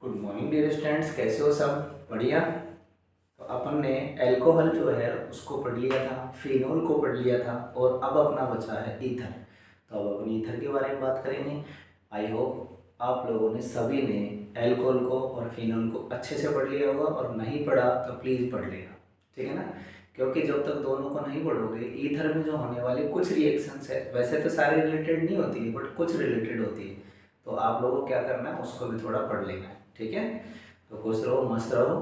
Good morning dear students, कैसे हो सब? बढ़िया। तो अपन ने अल्कोहल जो है उसको पढ़ लिया था, फिनोल को पढ़ लिया था और अब अपना बचा है ईथर। तो अब अपन ईथर के बारे में बात करेंगे। आई होप आप लोगों ने सभी ने अल्कोहल को और फिनोल को अच्छे से पढ़ लिया होगा, और नहीं पढ़ा तो प्लीज़ पढ़ लेना, ठीक है ना? क्योंकि जब तक दोनों को नहीं पढ़ोगे, ईथर में जो होने वाले कुछ रिएक्शंस है, वैसे तो सारे रिलेटेड नहीं होती है बट कुछ रिलेटेड होती है, तो आप लोगों को क्या करना है, उसको भी थोड़ा पढ़ लेना है, ठीक है? तो खुश रहो, मस्त रहो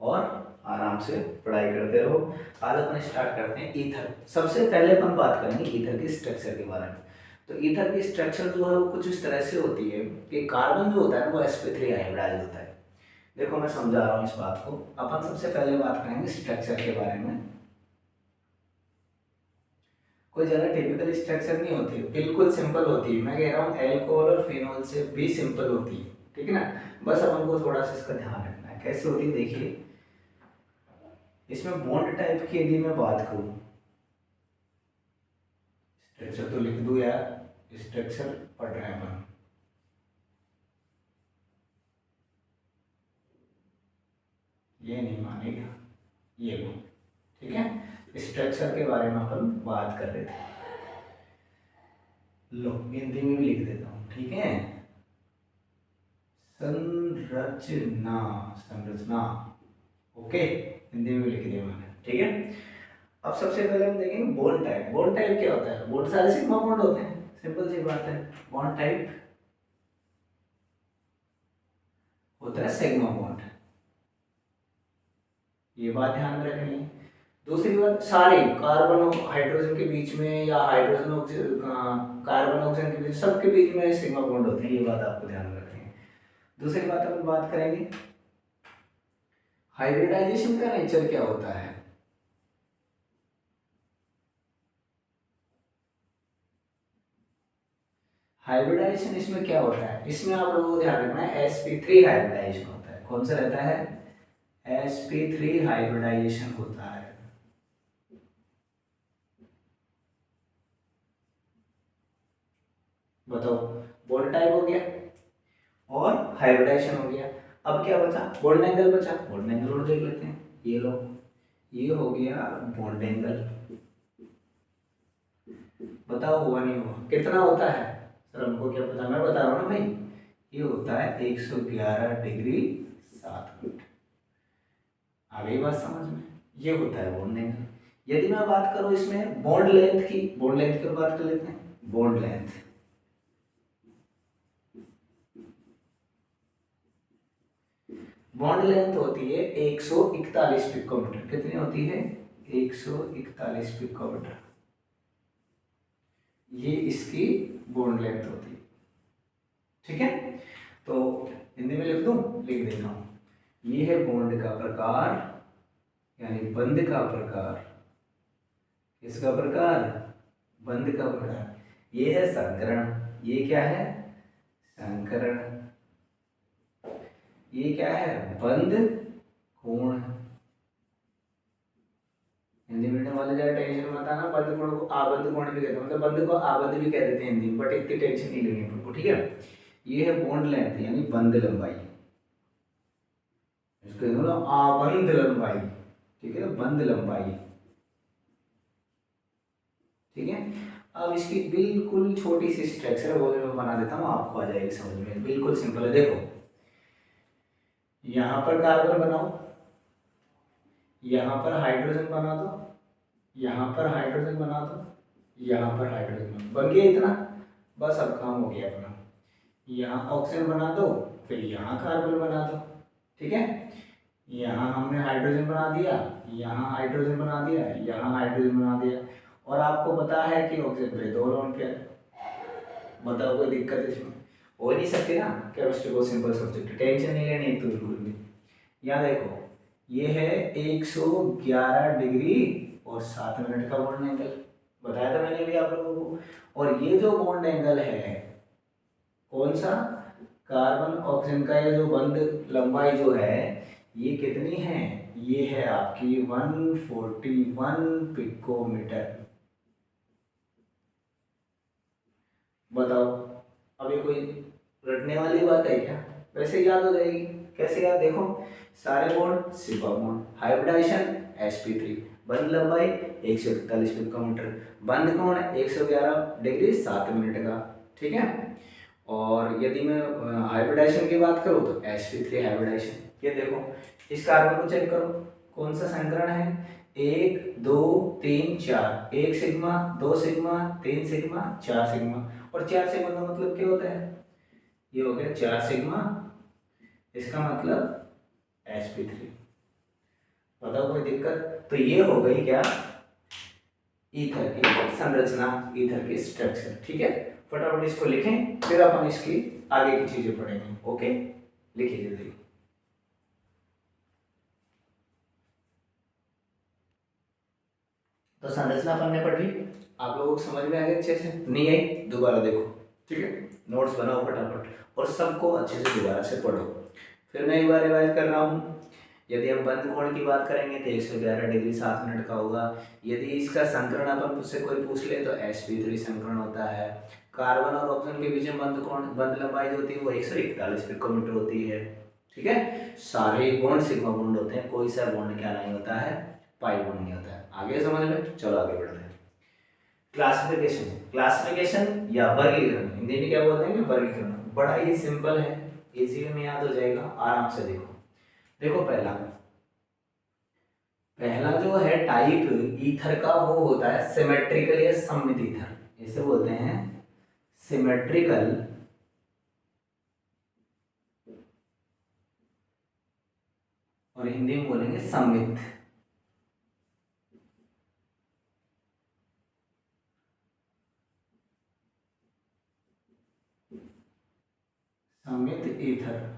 और आराम से पढ़ाई करते रहो। आज अपन स्टार्ट करते हैं ईथर। सबसे पहले अपन बात करेंगे ईथर की स्ट्रक्चर के बारे में। तो ईथर की स्ट्रक्चर जो है वो कुछ इस तरह से होती है कि कार्बन जो होता है ना वो sp3 हाइब्रिडाइज होता है। देखो मैं समझा रहा हूँ इस बात को। अपन सबसे पहले बात करेंगे स्ट्रक्चर के बारे में। कोई ज़्यादा टिपिकल स्ट्रक्चर नहीं होती, बिल्कुल सिंपल होती है। मैं कह रहा हूँ एल्कोहल और फिनोल से भी सिंपल होती है, ठीक है ना? बस अपन को थोड़ा सा इसका ध्यान रखना है। कैसे होती है देखिए, इसमें बॉन्ड टाइप की यदि मैं बात करूँ, स्ट्रक्चर तो लिख दूँ यार, स्ट्रक्चर पढ़ रहे हैं अपन। ये नहीं मानेगा, ये लो, ठीक है? स्ट्रक्चर के बारे में अपन बात कर रहे थे। लो हिंदी में भी लिख देता हूँ, ठीक है? संरचना, संरचना, ओके, हिंदी में भी लिख दिया मैंने, ठीक है? अब सबसे पहले हम देखेंगे बॉन्ड टाइप। बॉन्ड टाइप क्या होता है? बॉन्ड सारे सिग्मा बॉन्ड होते हैं, सिंपल सी बात है। बॉन्ड टाइप होता है सिग्मा बॉन्ड, ये बात ध्यान में रखनी है। दूसरी बात, सारे कार्बन और हाइड्रोजन के बीच में या हाइड्रोजन कार्बन ऑक्सीजन के बीच, सबके बीच में सिग्मा बॉन्ड होते हैं, ये बात आपको ध्यान में रखनी है। दूसरी बात अपन बात करेंगे हाइब्रिडाइजेशन का नेचर क्या होता है। हाइब्रिडाइजेशन इसमें क्या होता है, इसमें आप लोगों को ध्यान रखना है sp3 हाइब्रिडाइजेशन होता है। कौन सा रहता है? sp3 हाइब्रिडाइजेशन होता है। बताओ, बॉन्ड टाइप हो गया और हाइब्रिडाइजेशन हो गया। अब क्या बचा? बॉन्ड एंगल बचा। बॉन्ड एंगल और देख लेते हैं, ये लो, ये हो गया बॉन्ड एंगल। बताओ हुआ नहीं हुआ? कितना होता है सर, हमको क्या पता, मैं बता रहा हूँ ना भाई, ये होता है 111 डिग्री 7 मिनट। आ गई बात समझ में? ये होता है बॉन्ड एंगल। यदि मैं बात करूँ इसमें बॉन्ड लेंथ की, बॉन्ड लेंथ की बात कर लेते हैं। बॉन्ड लेंथ, बॉन्ड लेंथ होती है 141 पिकोमीटर। कितनी होती है? 141 पिकोमीटर, ये इसकी बॉन्ड लेंथ होती है, ठीक है? तो हिंदी में लिख दूं? लिख देता हूं। ये है बॉन्ड का प्रकार, यानी बंध का प्रकार। किसका प्रकार? बंध का प्रकार। ये है संकरण। ये क्या है? संकरण। ये क्या है? बंध कोण। हिंदी मीडियम वाले ज़्यादा टेंशन मत आना, बंद कोण को आबंध कोण भी कहते हैं, मतलब बंद को आबंध भी कह देते हैं हिंदी में, बट इतनी टेंशन नहीं लेनी तुमको, ठीक है? ये है बॉन्ड लेंथ यानी बंध लंबाई, इसको ना आबंध लंबाई, ठीक है? बंध लंबाई, ठीक है? अब इसकी बिल्कुल छोटी सी स्ट्रक्चर है, वो मैं बना देता हूँ, आपको आ जाएगी समझ में। बिल्कुल सिंपल है, देखो यहाँ पर कार्बन बनाओ, यहाँ पर हाइड्रोजन बना दो, यहाँ पर हाइड्रोजन बना दो, यहाँ पर हाइड्रोजन बन गया इतना, बस अब काम हो गया अपना। यहाँ ऑक्सीजन बना दो, फिर यहाँ कार्बन बना दो, ठीक है? यहाँ हमने हाइड्रोजन बना दिया, यहाँ हाइड्रोजन बना दिया, यहाँ हाइड्रोजन बना दिया, और आपको पता है कि ऑक्सीजन पे 2 लोन पेयर। बताओ कोई दिक्कत इसमें? हो नहीं सकती ना, केमिस्ट्री बहुत सिंपल सब्जेक्ट है, टेंशन नहीं लेनी एक तो बिल्कुल भी। यहाँ देखो, ये है 111 डिग्री और 7 मिनट का बॉन्ड एंगल, बताया था मैंने अभी आप लोगों को। और ये जो बॉन्ड एंगल है, कौन सा? कार्बन ऑक्सीजन का ये जो बंध लंबाई जो है, ये कितनी है? ये है आपकी 141 पिकोमीटर। बताओ, अब ये कोई रटने वाली बात है क्या? वैसे याद हो जाएगी। कैसे यार, देखो सारे bond sigma bond, hybridisation sp3, बंद लंबाई 141 पिकोमीटर, बंद कोण 111 डिग्री 7 मिनट का, ठीक है। और यदि मैं हाइब्रिडाइजेशन की बात करूँ तो sp3 हाइब्रिडाइजेशन, ये देखो इस कार्बन को चेक करो, कौन सा संकरण है, 1 2 3 4, 1 सिग्मा 2 सिग्मा 3 सिग्मा 4 सिग्मा, और 4 सिग्मा का मतलब क्या होता है, ये हो गया 4 सिग्मा, इसका मतलब sp3। बताओ कोई दिक्कत, तो ये हो गई क्या, ईथर की संरचना, ईथर की स्ट्रक्चर, ठीक है। फटाफट इसको लिखें, फिर अपन इसकी आगे की चीजें पढ़ेंगे। ओके, लिखिए जल्दी। तो संरचना अपन ने पढ़ ली, आप लोगों को समझ में आ गई अच्छे से, नहीं आई दोबारा देखो, ठीक है। नोट्स बनाओ फटाफट और सबको अच्छे से दोबारा से पढ़ो। फिर मैं एक बार रिवाइज कर रहा हूँ। यदि हम बंद कोण की बात करेंगे तो 111 डिग्री 7 मिनट का होगा। यदि इसका संकरण अपन से कोई पूछ ले तो sp3 संकरण होता है। कार्बन और ऑक्सीजन के बीच में बंद कोण, बंद लंबाई जो होती है वो 141 पिकोमीटर होती है, ठीक है। सारे बॉन्ड सिग्मा बॉन्ड होते हैं, कोई सा बॉन्ड क्या नहीं होता है, पाई बॉन्ड नहीं होता है। आगे समझ में, चलो आगे बढ़ते हैं। क्लासिफिकेशन, क्लासिफिकेशन या वर्गीकरण, हिंदी में क्या बोलते हैं, वर्गीकरण, बड़ा ही सिंपल है, इजी में याद हो जाएगा, आराम से देखो। देखो पहला पहला जो है टाइप ईथर का वो होता है सिमेट्रिकल या सममित ईथर, इसे बोलते हैं सिमेट्रिकल और हिंदी में बोलेंगे सममित। सममित ईथर।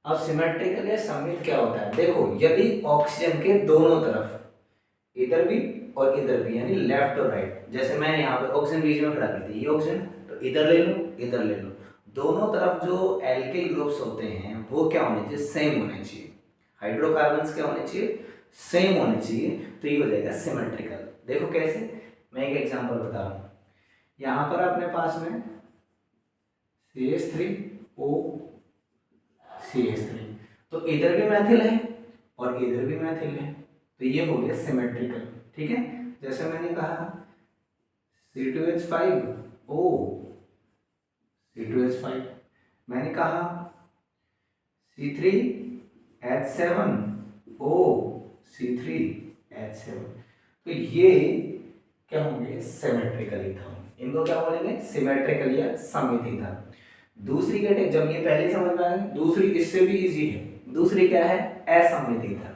अब सिमेट्रिकल या सममित क्या होता है, देखो यदि ऑक्सीजन के दोनों तरफ, इधर भी और इधर भी, यानी लेफ्ट और राइट, जैसे मैं यहाँ पे ऑक्सीजन बीच में खड़ा कर दी, ये ऑक्सीजन, तो इधर ले लो इधर ले लो, दोनों तरफ जो एल्किल ग्रुप्स होते हैं वो क्या होने चाहिए, सेम होने चाहिए। हाइड्रोकार्बन्स क्या होने चाहिए, सेम होने चाहिए, तो ये हो जाएगा सिमेट्रिकल। देखो कैसे, मैं एक एग्जांपल बता रहा हूँ। यहाँ पर अपने पास में CH3O CH3, तो इधर भी मैथिल है और इधर भी मैथिल है, तो ये हो गया सिमेट्रिकल, ठीक है। जैसे मैंने कहा C2H5O C2H5, मैंने कहा C3H7O C3H7, तो ये क्या होंगे, सिमेट्रिकल ईथर, इनको क्या बोलेंगे, सिमेट्रिकल या सममित ईथर। दूसरी कैटेगरी, जब ये पहले समझ में आए, दूसरी इससे भी इजी है, दूसरी क्या है, असममित ईथर।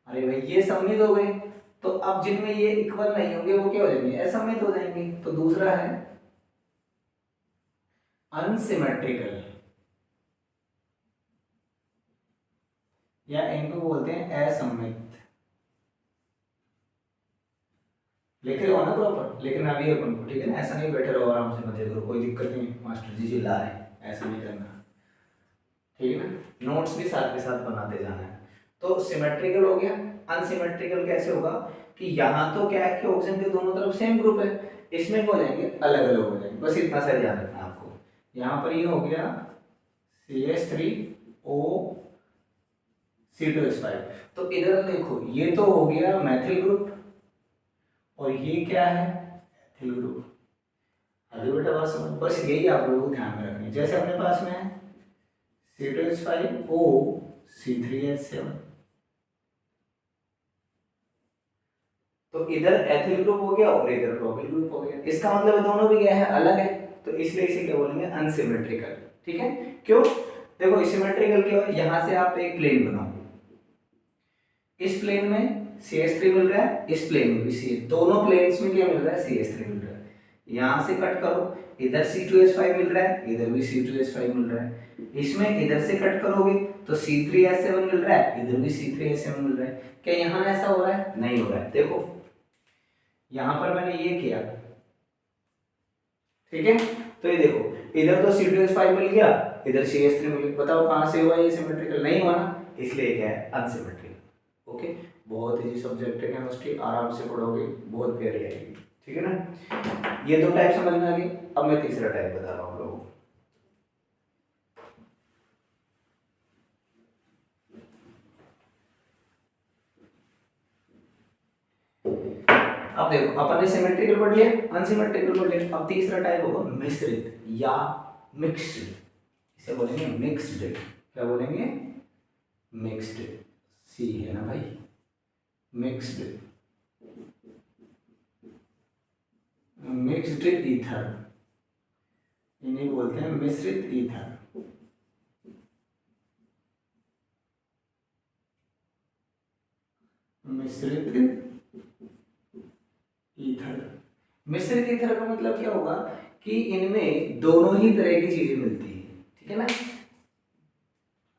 अरे भाई ये सममित हो गए, तो अब जिनमें ये इक्वल नहीं होंगे वो क्या हो जाएंगे, असममित हो जाएंगे। तो दूसरा है अनसिमेट्रिकल, या इनको बोलते हैं असममित। लिख रहे हो ना प्रॉपर, लेकिन अभी अपन को, ठीक है ना, ऐसा नहीं बैठे रहो आराम से, मजे करो, कोई दिक्कत नहीं, मास्टर जी चिल्ला रहे हैं, ऐसा नहीं करना, ठीक है ना। नोट्स भी साथ के साथ बनाते जाना है। तो सिमेट्रिकल हो गया। अनसिमेट्रिकल कैसे होगा, कि यहाँ तो क्या है कि ऑक्सीजन के दोनों तरफ सेम ग्रुप है, इसमें हो जाएंगे अलग अलग हो जाएंगे, बस इतना सा ध्यान रखना आपको। यहाँ पर ये हो गया CH3O C2H5, तो इधर देखो ये तो हो गया मैथिल ग्रुप और ये क्या है, एथिल ग्रुप। आगे बेटा बात समझ, बस यही आप लोगों को ध्यान में रखनी है। जैसे अपने पास में है C2H5O C3H7, तो इधर एथिल ग्रुप हो गया और इधर प्रोपिल ग्रुप हो गया, इसका मतलब दोनों भी क्या है, अलग है, तो इसलिए इसे क्या बोलेंगे, अनसिमेट्रिकल, ठीक है। क्यों, देखो सिमेट्रिकल क्या है, यहां से आप एक प्लेन बनाओ, इस प्लेन में CH3 मिल रहा है, इस प्लेन में भी CH, दोनों प्लेन्स में क्या मिल रहा है, CH3 मिल रहा है। यहां से कट करो, इधर C2H5 मिल रहा है, इधर भी C2H5 मिल रहा है, इसमें इधर से कट करोगे तो C3H7 मिल रहा है, इधर भी C3H7 मिल रहा है। क्या यहाँ ऐसा हो रहा है, नहीं हो रहा है। देखो यहां पर मैंने ये किया, ठीक है, तो ये देखो इधर तो C2H5 मिल गया, इधर CH3 मिल गया, बताओ कहां से हुआ ये सिमेट्रिकल, नहीं हुआ ना, इसलिए क्या है, अनसिमेट्रिकल। ओके, बहुत इजी सब्जेक्ट है केमिस्ट्री, आराम से पढ़ोगे, बहुत प्यारी आएगी, ठीक है ना। ये दो टाइप समझ में आ गई। अब मैं तीसरा टाइप बता रहा हूँ आप लोगों को। अब देखो अपन ने सिमेट्रिकल पढ़ लिया, अनसिमेट्रिकल पढ़ लिया, अब तीसरा टाइप होगा मिश्रित या मिक्स्ड। इसे बोलेंगे मिक्स्ड। क्या बोलेंगे? मिक्स्ड। सी है ना भाई, मिक्स्ड। मिक्स्ड ईथर, इन्हें बोलते हैं मिश्रित ईथर। मिश्रित ईथर। मिश्रित ईथर का मतलब क्या होगा कि इनमें दोनों ही तरह की चीजें मिलती है, ठीक है ना।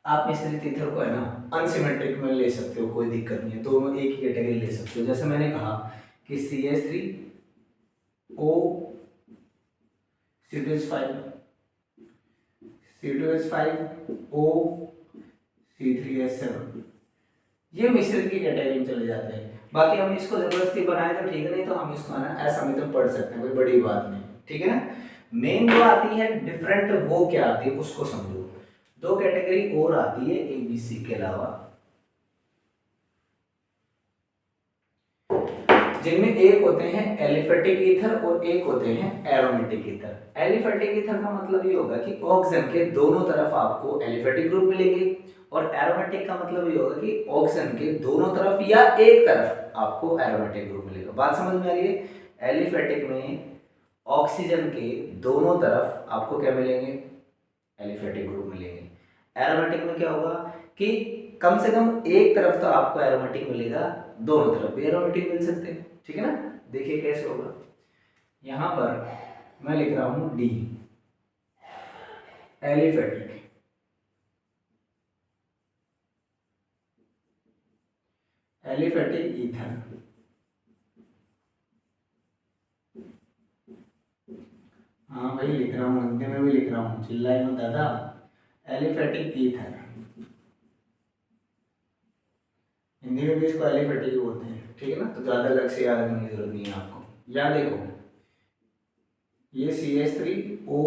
आप मिश्रित ईथर को है ना अनसिमेट्रिक में ले सकते हो, कोई दिक्कत नहीं है, दोनों एक ही कैटेगरी ले सकते हो। जैसे मैंने कहा कि CH3O C2H5 C2H5O C3H7, ये मिश्रित की कैटेगरी में चले जाते हैं। बाकी हम इसको जबरदस्ती बनाए तो ठीक है, नहीं तो हम इसको है ना असमित पढ़ सकते हैं, कोई बड़ी बात नहीं, ठीक है ना। मेन जो आती है डिफरेंट, वो क्या आती है उसको समझो। दो कैटेगरी और आती है ABC के अलावा, जिनमें एक होते हैं एलिफेटिक ईथर और एक होते हैं एरोमेटिक ईथर। एलिफेटिक ईथर का मतलब ये होगा कि ऑक्सीजन के दोनों तरफ आपको एलिफेटिक ग्रुप मिलेंगे, और एरोमेटिक का मतलब ये होगा कि ऑक्सीजन के दोनों तरफ या एक तरफ आपको एरोमेटिक ग्रुप मिलेगा। बात समझ में आ रही है? एलिफेटिक में ऑक्सीजन के दोनों तरफ आपको क्या मिलेंगे? एलिफेटिक ग्रुप मिलेंगे। एरोमेटिक में क्या होगा कि कम से कम एक तरफ तो आपको एरोमेटिक मिलेगा, दोनों तरफ भी एरोमेटिक मिल सकते हैं, ठीक है ना। देखिए कैसे होगा, यहां पर मैं लिख रहा हूं D एलिफेटिक, एलिफेटिक ईथर, हाँ भाई लिख रहा हूँ, हिंदी में भी लिख रहा हूँ, चिल्लाई मत दादा। एलिफेटिक ईथर, हिंदी में भी इसको एलिफेटिक ही बोलते हैं, ठीक है ना। तो ज़्यादा अलग से याद करने की जरूरत नहीं है आपको। यहाँ देखो ये CH3O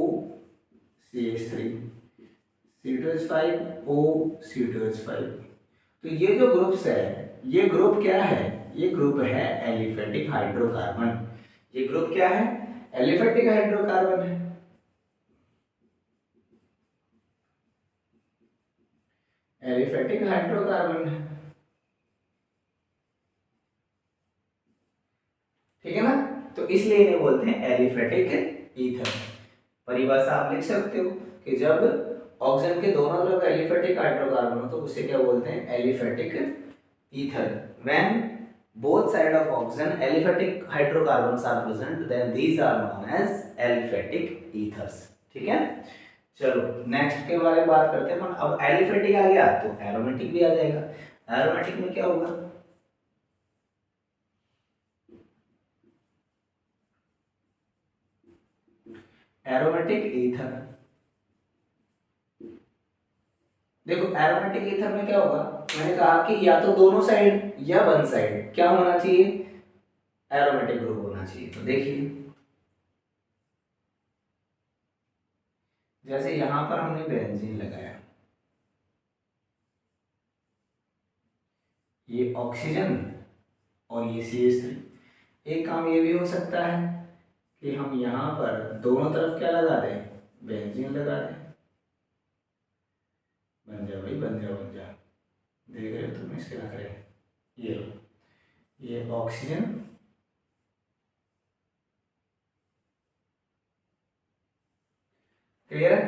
CH3 C2H5O C2H5, तो ये जो ग्रुप्स है, ये ग्रुप क्या है? ये ग्रुप है एलिफेटिक हाइड्रोकार्बन। ये ग्रुप क्या है? एलिफेटिक हाइड्रोकार्बन है। एलिफेटिक हाइड्रोकार्बन है, ठीक है ना। तो इसलिए इन्हें बोलते हैं एलिफेटिक ईथर। परिभाषा आप लिख सकते हो कि जब ऑक्सीजन के दोनों तरफ एलिफेटिक हाइड्रोकार्बन हो तो उसे क्या बोलते हैं? Aliphatic ether. When both side of oxygen aliphatic hydrocarbons are present, then these are known as aliphatic ethers, ठीक है। चलो नेक्स्ट के बारे में बात करते हैं। अब एलिफेटिक आ गया तो एरोमेटिक भी आ जाएगा। एरोमेटिक में क्या होगा? एरोमेटिक ईथर, देखो एरोमेटिक ईथर में क्या होगा, मैंने कहा कि या तो दोनों साइड या वन साइड क्या होना चाहिए? एरोमेटिक ग्रुप होना चाहिए। तो देखिए जैसे यहां पर हमने बेंजीन लगाया, ये ऑक्सीजन और ये CH3। एक काम ये भी हो सकता है कि हम यहाँ पर दोनों तरफ क्या लगा दें? बेंजीन लगा दें। बन जा भाई, बन जा बन जा, देख रहे हो तुम इसके नखरे। ये लो, ये ऑक्सीजन क्लियर है।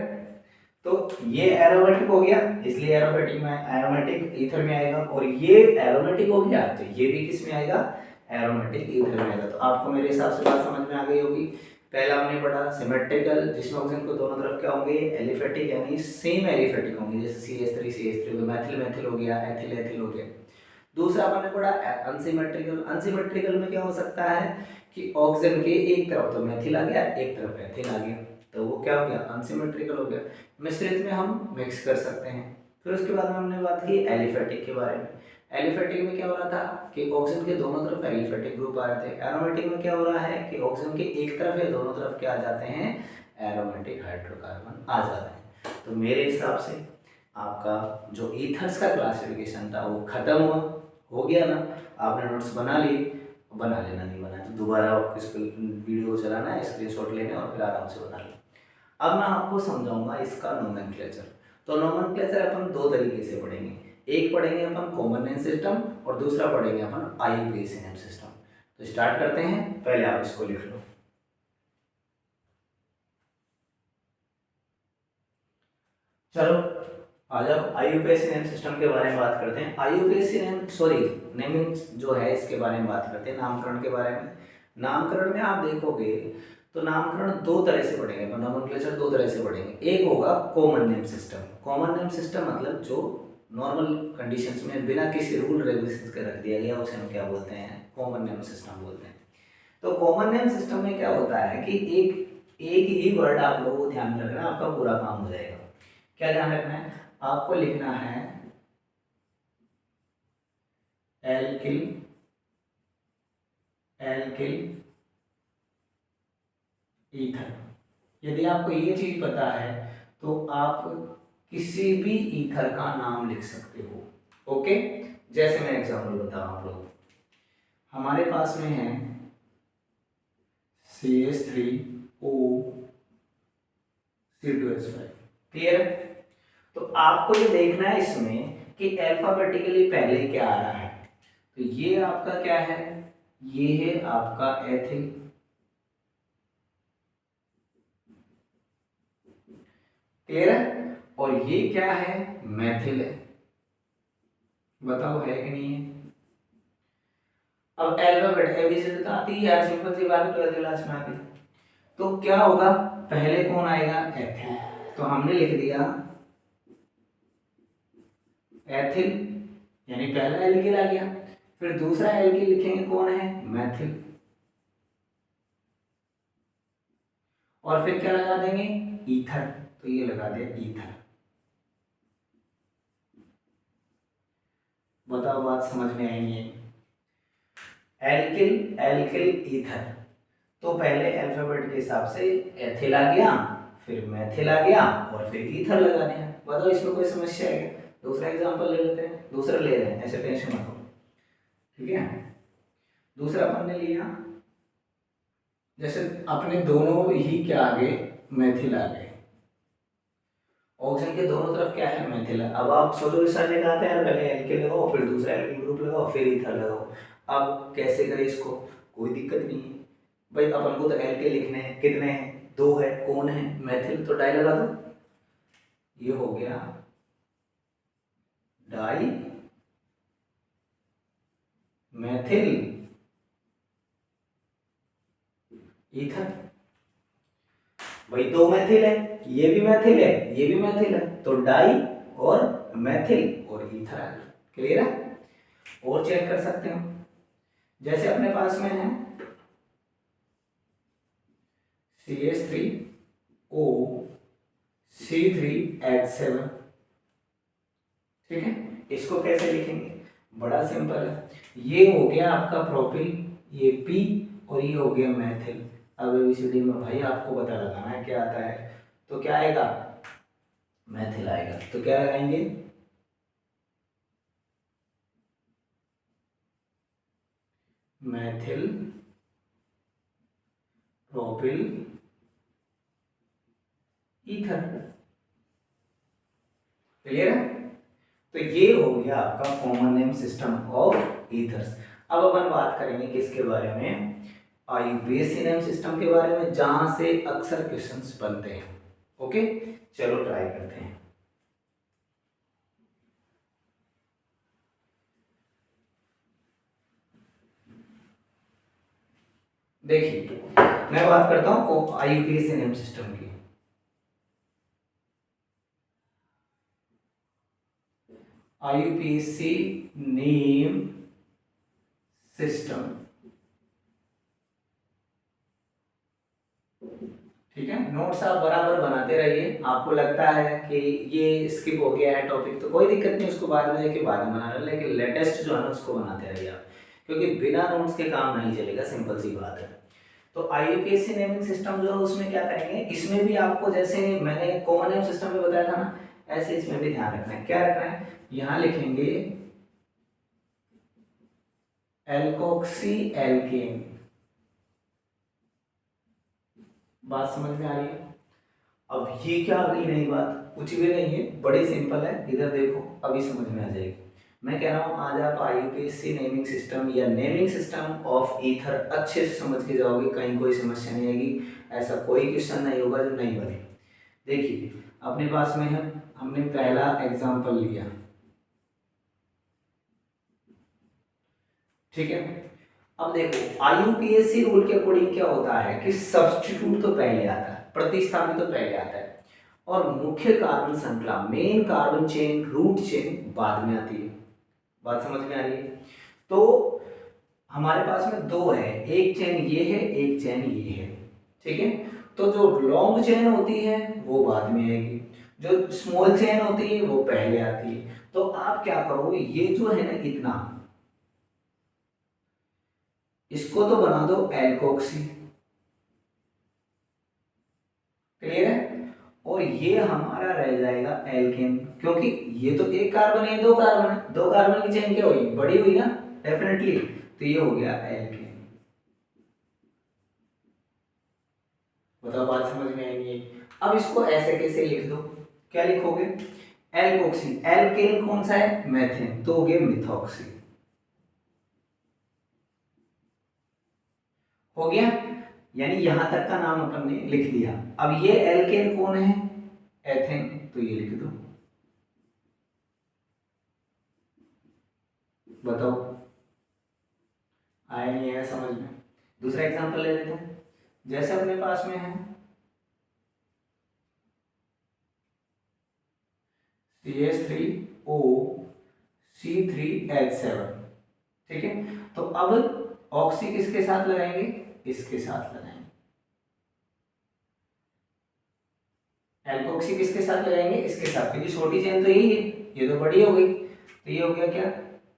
तो ये एरोमेटिक हो गया, इसलिए एरोमेटिक में एरोमेटिक ईथर में आएगा, और ये एरोमेटिक हो गया तो ये भी किस में आएगा? एरोमेटिक ईथर में आएगा। तो आपको मेरे हिसाब से बात समझ में आ गई होगी। पहला हमने पढ़ा सिमेट्रिकल, जिसमें ऑक्सीजन को दोनों तरफ क्या होंगे? एलिफेटिक, यानी सेम एलिफेटिक होंगे, जैसे CH3 हो गया, मैथिल मैथिल हो गया, एथिल एथिल हो गया। दूसरा हमने पढ़ा अनसिमेट्रिकल। अनसिमेट्रिकल में क्या हो सकता है कि ऑक्सीजन के एक तरफ तो मैथिल आ गया, एक तरफ एथिल आ गया, तो वो क्या हो गया? अनसिमेट्रिकल हो गया। मिश्रित में हम मिक्स कर सकते हैं। फिर उसके बाद में हमने बात की एलिफेटिक के बारे में। एलिफेटिक में क्या हो रहा था कि ऑक्सीजन के दोनों तरफ एलिफेटिक ग्रुप आ रहे थे। एरोमेटिक में क्या हो रहा है कि ऑक्सीजन के एक तरफ या दोनों तरफ क्या आ जाते हैं? एरोमेटिक हाइड्रोकार्बन आ जाते हैं। तो मेरे हिसाब से आपका जो ईथर्स का क्लासिफिकेशन था वो खत्म हुआ, हो गया ना। आपने नोट्स बना लिए बना लेना, नहीं बना तो दोबारा आपको इसको वीडियो को चलाना है, स्क्रीनशॉट लेने और फिर आराम से बना लेना। अब मैं आपको समझाऊंगा इसका नोमेनक्लेचर। तो नोमेनक्लेचर अपन दो तरीके से पढ़ेंगे, एक पढ़ेंगे अपन कॉमन नेम सिस्टम और दूसरा पढ़ेंगे अपन IUPAC नेम सिस्टम। तो स्टार्ट करते हैं, पहले आप इसको लिख लो। चलो आ जाओ, IUPAC नेम सिस्टम के बारे में बात करते हैं। IUPAC नेमिंग जो है इसके बारे में बात करते हैं, नामकरण के बारे में। नामकरण में आप देखोगे तो नामकरण दो तरह से पढ़ेंगे, नोमेनक्लेचर दो तरह से पढ़ेंगे। एक होगा common name system. Common name system मतलब जो नॉर्मल कंडीशंस में बिना किसी रूल रेगुलेशन के रख दिया गया, उसे हम क्या बोलते हैं, कॉमन नेम सिस्टम बोलते हैं। तो कॉमन नेम सिस्टम में क्या होता है कि एक ही वर्ड आप लोगों को ध्यान में रखना, आपका पूरा काम हो जाएगा। क्या ध्यान रखना है, आपको लिखना है एल्किल ईथर। यदि आपको ये चीज पता है तो आप किसी भी ईथर का नाम लिख सकते हो। ओके, जैसे मैं एग्जांपल बताऊं आप लोग, हमारे पास में है CH3O C2H5। क्लियर है? तो आपको ये देखना है इसमें कि अल्फाबेटिकली पहले क्या आ रहा है। तो ये आपका क्या है, ये है आपका एथिल। क्लियर है? और ये क्या है, मैथिल है। बताओ है कि नहीं है? अब अल्फाबेट एबीसीडी तो आती है यार, सिंपल सी बात है, 12th क्लास में आती। तो क्या होगा, पहले कौन आएगा, एथिल। तो हमने लिख दिया एथिल, यानी पहला एल्किल आ गया। फिर दूसरा एल्किल लिखेंगे, कौन है, मैथिल। और फिर क्या लगा देंगे, ईथर। तो ये लगा दिया ईथर। बताओ बात समझ में आई नहीं? Alkyl alkyl ether. तो पहले अल्फाबेट के हिसाब से एथिल आ गया, फिर मैथिल आ गया और फिर ईथर लगा दिया। बताओ इसमें कोई समस्या है क्या? दूसरा एग्जांपल ले लेते हैं, दूसरा ले रहे हैं, ऐसे टेंशन मत लो। ठीक है, दूसरा अपन ने लिया, जैसे अपने दोनों ही क्या आ गए, मैथिल आ गए। ऑप्शन के दोनों तरफ क्या है, मैथिल है। अब आप सोचो सर ने कहा था यार पहले एल्किल लगाओ, फिर दूसरा एल्किल ग्रुप लगाओ, फिर ईथर लगाओ। अब कैसे करें इसको, कोई दिक्कत नहीं है भाई, अपन को तो एल्किल लिखने हैं, कितने हैं, दो है, कौन है, मैथिल। तो डाई लगा दो, ये हो गया डाई मैथिल ईथर। भाई दो मैथिल है, ये भी मैथिल है, ये भी मैथिल है, तो डाई और मैथिल और ईथर आ गया। क्लियर है? और चेक कर सकते हो, जैसे अपने पास में है CH3O C3H7। ठीक है, इसको कैसे लिखेंगे, बड़ा सिंपल है। ये हो गया आपका प्रोपिल, ये P और ये हो गया मैथिल। अब एबीसीडी में भाई आपको पता लगाना है क्या आता है। तो क्या आएगा, मैथिल आएगा। तो क्या लगाएंगे, मैथिल प्रोपिल ईथर। क्लियर है? तो ये हो गया आपका common name system of ethers. अब अपन बात करेंगे किसके बारे में, IUPAC नेम सिस्टम के बारे में, जहां से अक्सर क्वेश्चंस बनते हैं। ओके, चलो ट्राई करते हैं। देखिए मैं बात करता हूँ IUPAC नेम सिस्टम की। IUPAC नेम सिस्टम, ठीक है। नोट्स आप बराबर बनाते रहिए। आपको लगता है कि ये स्किप हो गया है टॉपिक, तो कोई दिक्कत नहीं, उसको बाद में देखिए, बाद में बना लें, लेकिन लेटेस्ट जो है ना उसको बनाते रहिए आप, क्योंकि बिना नोट्स के काम नहीं चलेगा, सिंपल सी बात है। तो IUPAC नेमिंग सिस्टम जो है उसमें क्या करेंगे, इसमें भी आपको जैसे मैंने कॉमन नेम सिस्टम में बताया था ना, ऐसे इसमें भी ध्यान रखना है। क्या रखना है, यहाँ लिखेंगे एल्कोक्सी एल्केन। बात समझ में आ रही है? अब ये क्या आ गई नई बात, कुछ भी नहीं है, बड़ी सिंपल है, इधर देखो अभी समझ में आ जाएगी। मैं कह रहा हूँ आज आप IUPAC नेमिंग सिस्टम या नेमिंग सिस्टम ऑफ ईथर अच्छे से समझ के जाओगे, कहीं कोई समस्या नहीं आएगी, ऐसा कोई क्वेश्चन नहीं होगा जो नहीं बने। देखिए अपने पास में है, हमने पहला एग्जाम्पल लिया, ठीक है। अब देखो IUPAC रूल के अकॉर्डिंग क्या होता है कि सब्स्टिट्यूट तो पहले आता है, प्रतिस्थापित तो पहले आता है, और मुख्य कार्बन श्रृंखला main carbon chain root chain बाद में आती है। बात समझ में आ रही है? तो हमारे पास में दो है, एक चेन ये है, एक चेन ये है, ठीक है। तो जो लॉन्ग चेन होती है वो बाद में आएगी, जो स्मॉल चेन होती है वो पहले आती है। तो आप क्या करो, ये जो है ना इतना, इसको तो बना दो एल्कोक्सी, क्लियर है, और ये हमारा रह जाएगा एल्केन, क्योंकि ये तो एक कार्बन है, दो कार्बन है, दो कार्बन की चेन क्या हुई, बड़ी हुई ना डेफिनेटली, तो ये हो गया एल्केन। बताओ बात समझ में आएगी? अब इसको ऐसे कैसे लिख दो, क्या लिखोगे, एल्कोक्सी, एल्केन कौन सा है, मेथेन, तो हो गया मिथॉक्सी, हो गया, यानी यहां तक का नाम अपन ने लिख दिया। अब ये एल्केन कौन है, एथेन, तो ये लिख दो। बताओ आया नहीं आया समझ में? दूसरा एग्जांपल ले लेते हैं, जैसे अपने पास में है CH3O C3H7, ठीक है। तो अब ऑक्सी किसके साथ लगाएंगे, इसके साथ लगाएंगे, एल्कोक्सी किसके साथ लगाएंगे, इसके साथ, क्योंकि छोटी चेन तो यही है, ये तो बड़ी हो गई, तो ये हो गया क्या,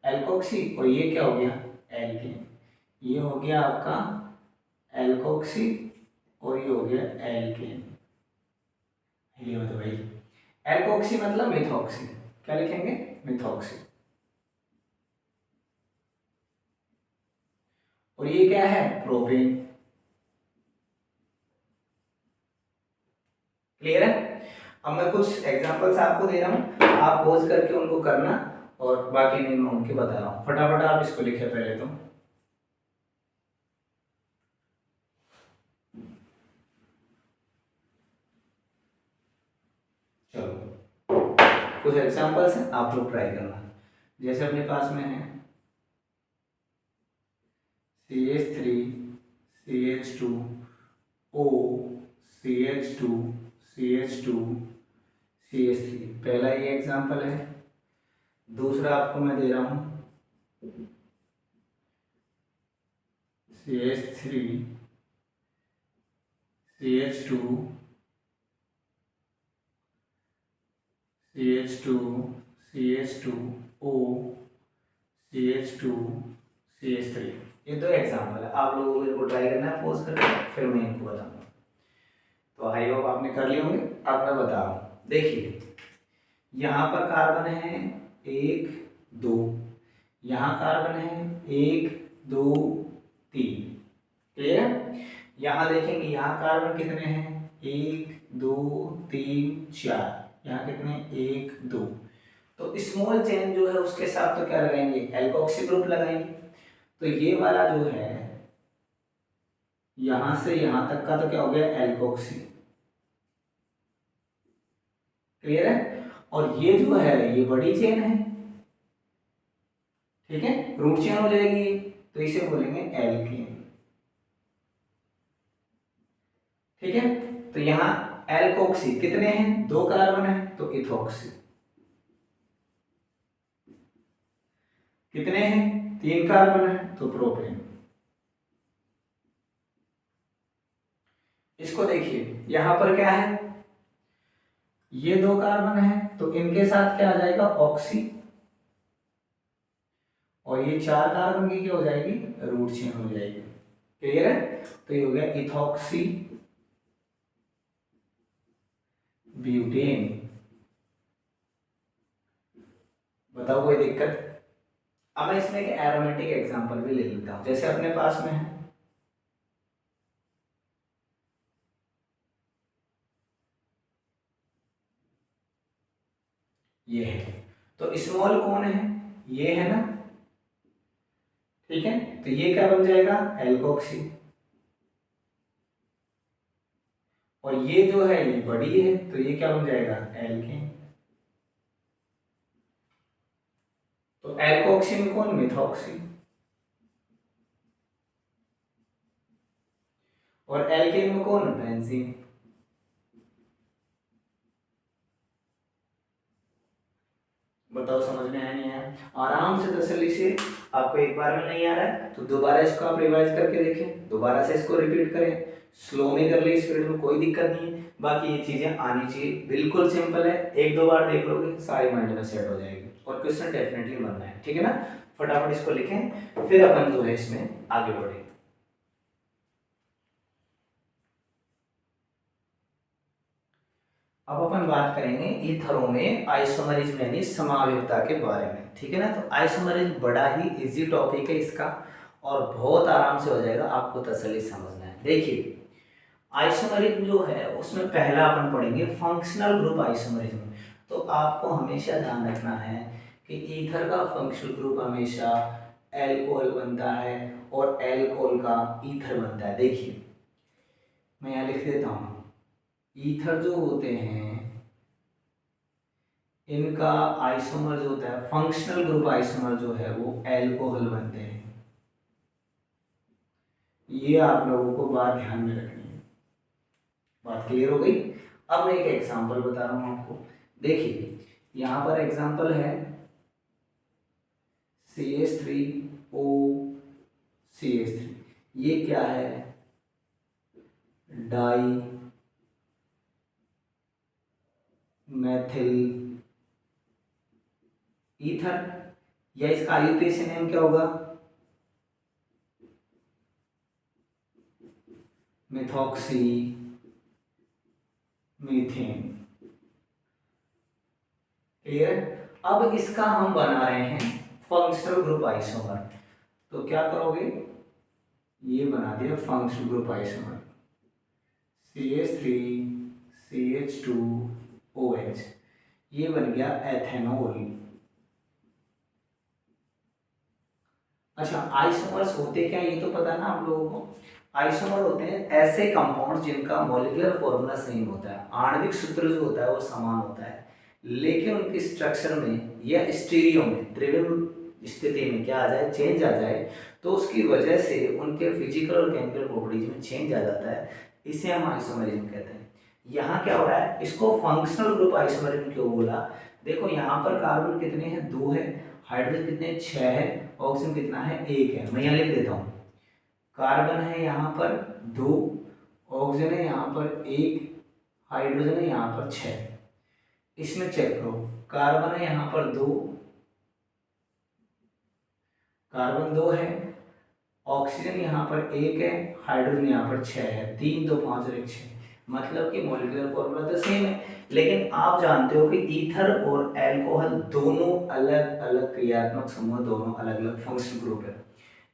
एल्कोक्सी, और ये क्या हो गया, एल्केन, ये हो गया आपका एल्कोक्सी, और ये हो गया एल्केन। ये बताओ भाई, एल्कोक्सी मतलब मिथॉक्सी, क्या लिखेंगे, मिथॉक्सी, और ये क्या है, प्रोपेन, क्लियर है। अब मैं कुछ एग्जांपल्स आपको दे रहा हूं, आप पॉज करके उनको करना, और बाकी नहीं मैं उनके बता रहा हूं, फटाफट आप इसको लिखे पहले तो। चलो कुछ एग्जांपल्स हैं, आप लोग ट्राई करना। जैसे अपने पास में है CH3 CH2 O CH2 CH2 CH3, पहला ये एग्जांपल है। दूसरा आपको मैं दे रहा हूं CH3 CH2 CH2 CH2 O CH2 CH3, ये दो एग्जांपल है, आप लोगों को इनको ट्राई करना है पोज करके, फिर मैं इनको बताऊंगा। तो आई होप आपने कर लिए होंगे। अब मैं बता रहा हूँ, देखिए यहाँ पर कार्बन है 1 2, यहाँ कार्बन है 1 2 3, क्लियर है। यहाँ देखेंगे यहाँ कार्बन कितने हैं, 1 2 3 4, यहाँ कितने 1 2, तो स्मॉल चेन जो है उसके साथ तो क्या लगाएंगे, एल्कोक्सी ग्रुप लगाएंगे। तो ये वाला जो है यहां से यहां तक का तो क्या हो गया, एल्कोक्सी, क्लियर है। और ये जो है ये बड़ी चेन है, ठीक है, रूट चेन हो जाएगी, तो इसे बोलेंगे एल्केन, ठीक है। तो यहां एल्कोक्सी कितने हैं, दो कार्बन है, तो इथोक्सी कितने हैं, तीन कार्बन है, तो प्रोपेन। इसको देखिए यहां पर क्या है, ये दो कार्बन है, तो इनके साथ क्या आ जाएगा, ऑक्सी, और ये चार कार्बन की क्या हो जाएगी, रूट चेन हो जाएगी, क्लियर है। तो ये हो गया इथॉक्सी ब्यूटेन। बताओ कोई दिक्कत, अब मैं इसमें एक एरोमेटिक एग्जांपल भी ले लेता हूँ, जैसे अपने पास में है ये है, तो स्मॉल कौन है, ये है ना, ठीक है, तो ये क्या बन जाएगा, एल्कोक्सी। और ये जो है ये बड़ी है, तो ये क्या बन जाएगा, एल्केन। तो एल्कोक्सी में कौन, मिथॉक्सी। और एल्केन में कौन, बेंजीन। बताओ समझ में आया नहीं आया, आराम से तसल्ली से, आपको एक बार में नहीं आ रहा है तो दोबारा इसको आप रिवाइज करके देखें, दोबारा से इसको रिपीट करें, स्लो में कर ले, स्पीड में कोई दिक्कत नहीं है, बाकी ये चीजें आनी चाहिए, बिल्कुल सिंपल है, एक दो बार देख लोगे सारी माइंड में सेट हो जाएगी और क्वेश्चन डेफिनेटली बनना है, ठीक है ना। फटाफट इसको लिखें, फिर अपन जो है इसमें आगे बढ़े। अब अपन बात करेंगे ईथरों में आइसोमरिज्म यानी समावेशिता के बारे में, ठीक है ना। तो आइसोमरिज्म बड़ा ही इजी टॉपिक है इसका और बहुत आराम से हो जाएगा, आपको तसल्ली समझना है। देखिए आइसोमरिज्म जो है उसमें पहला अपन पढ़ेंगे फंक्शनल ग्रुप आइसोमरिज्म। तो आपको हमेशा ध्यान रखना है कि ईथर का फंक्शनल ग्रुप हमेशा एल्कोहल बनता है और एल्कोहल का ईथर बनता है। देखिए मैं यहाँ लिख देता हूँ, ईथर जो होते हैं इनका आइसोमर जो होता है, फंक्शनल ग्रुप आइसोमर जो है वो एल्कोहल बनते हैं। ये आप लोगों को बात ध्यान में रखनी है। बात क्लियर हो गई। अब मैं एक एग्जांपल बता रहा हूं आपको, देखिए यहां पर एग्जांपल है CH3O CH3, ये क्या है, डाई मैथिल ईथर, या इसका आईयूपीएसी नेम क्या होगा, मिथॉक्सी मीथेन। क्लियर है। अब इसका हम बना रहे हैं फंक्शनल ग्रुप आइसोमर, तो क्या करोगे, ये बना दिया फंक्शनल ग्रुप आइसोमर CH3CH2OH, ये बन गया एथेनॉल। अच्छा आइसोमर्स होते क्या ये तो पता ना आप लोगों को, आइसोमर होते हैं ऐसे कंपाउंड जिनका मॉलिक्यूलर फॉर्मूला सेम होता है, आणविक सूत्र जो होता है वो समान होता है, लेकिन उनके स्ट्रक्चर में या स्टीरियो में त्रिविम स्थिति में क्या आ जाए, चेंज आ जाए, तो उसकी वजह से उनके फिजिकल और केमिकल प्रॉपर्टीज में चेंज आ जाता है, इसे हम आइसोमरिज्म कहते हैं। यहाँ क्या हो रहा है, इसको फंक्शनल ग्रुप आइसोमरिज्म क्यों बोला, देखो यहाँ पर कार्बन कितने हैं, 2 है, हाइड्रोजन कितने, 6 है, ऑक्सीजन कितना है, 1 है। मैं यहाँ लिख देता हूँ, कार्बन है यहाँ पर 2, ऑक्सीजन है यहाँ पर 1, हाइड्रोजन है यहाँ पर 6। इसमें चेक करो, कार्बन है यहाँ पर 2, कार्बन 2 है, ऑक्सीजन यहाँ पर 1 है, हाइड्रोजन यहाँ पर 6 है, 3 2 5 और 1 6, मतलब कि मॉलिक्यूलर फॉर्मूला तो सेम है, लेकिन आप जानते हो कि ईथर और अल्कोहल दोनों अलग अलग क्रियात्मक समूह, दोनों अलग अलग फंक्शनल ग्रुप है,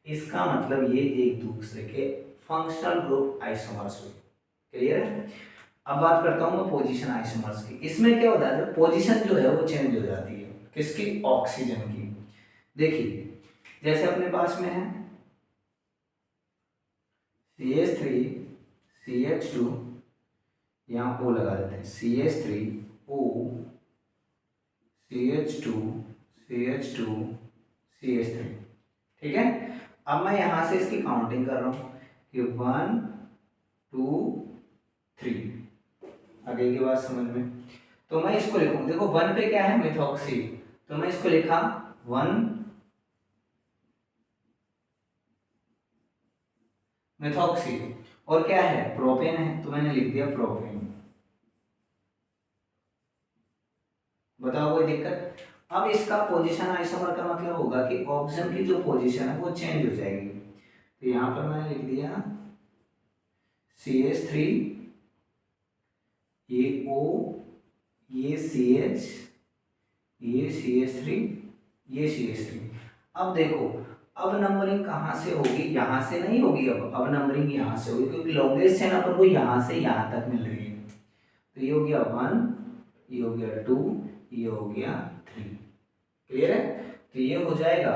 इसका मतलब ये एक दूसरे के फंक्शनल ग्रुप आइसोमर्स हुए। क्लियर है। अब बात करता हूँ मैं पोजीशन आइसोमर्स की, इसमें क्या होता है, पोजीशन जो है वो चेंज हो जाती है, किसकी, ऑक्सीजन की। देखिए जैसे अपने पास में है CH3CH2, यहाँ O लगा देते हैं, CH3O CH2CH2CH3, ठीक है। अब मैं यहां से इसकी काउंटिंग कर रहा हूं कि 1 2 3, आगे की बात समझ में, तो मैं इसको लिखूं, देखो 1 पे क्या है, मिथॉक्सी, तो मैं इसको लिखा 1 मिथॉक्सी, और क्या है, प्रोपेन है, तो मैंने लिख दिया प्रोपेन। बताओ कोई दिक्कत। अब इसका पोजीशन आइसोमर का मतलब होगा कि ऑक्सीजन की जो पोजीशन है वो चेंज हो जाएगी, तो यहां पर मैंने लिख दिया CH3, ये O, ये CH, ये CH3, ये CH3। अब देखो, अब नंबरिंग कहाँ से होगी, यहाँ से नहीं होगी, अब नंबरिंग यहाँ से होगी, क्योंकि लॉन्गेस्ट चेन अपन को यहाँ से यहाँ तक मिल रही है। तो ये हो गया 1, ये हो गया 2, ये हो गया 3। क्लियर है? तो ये हो जाएगा,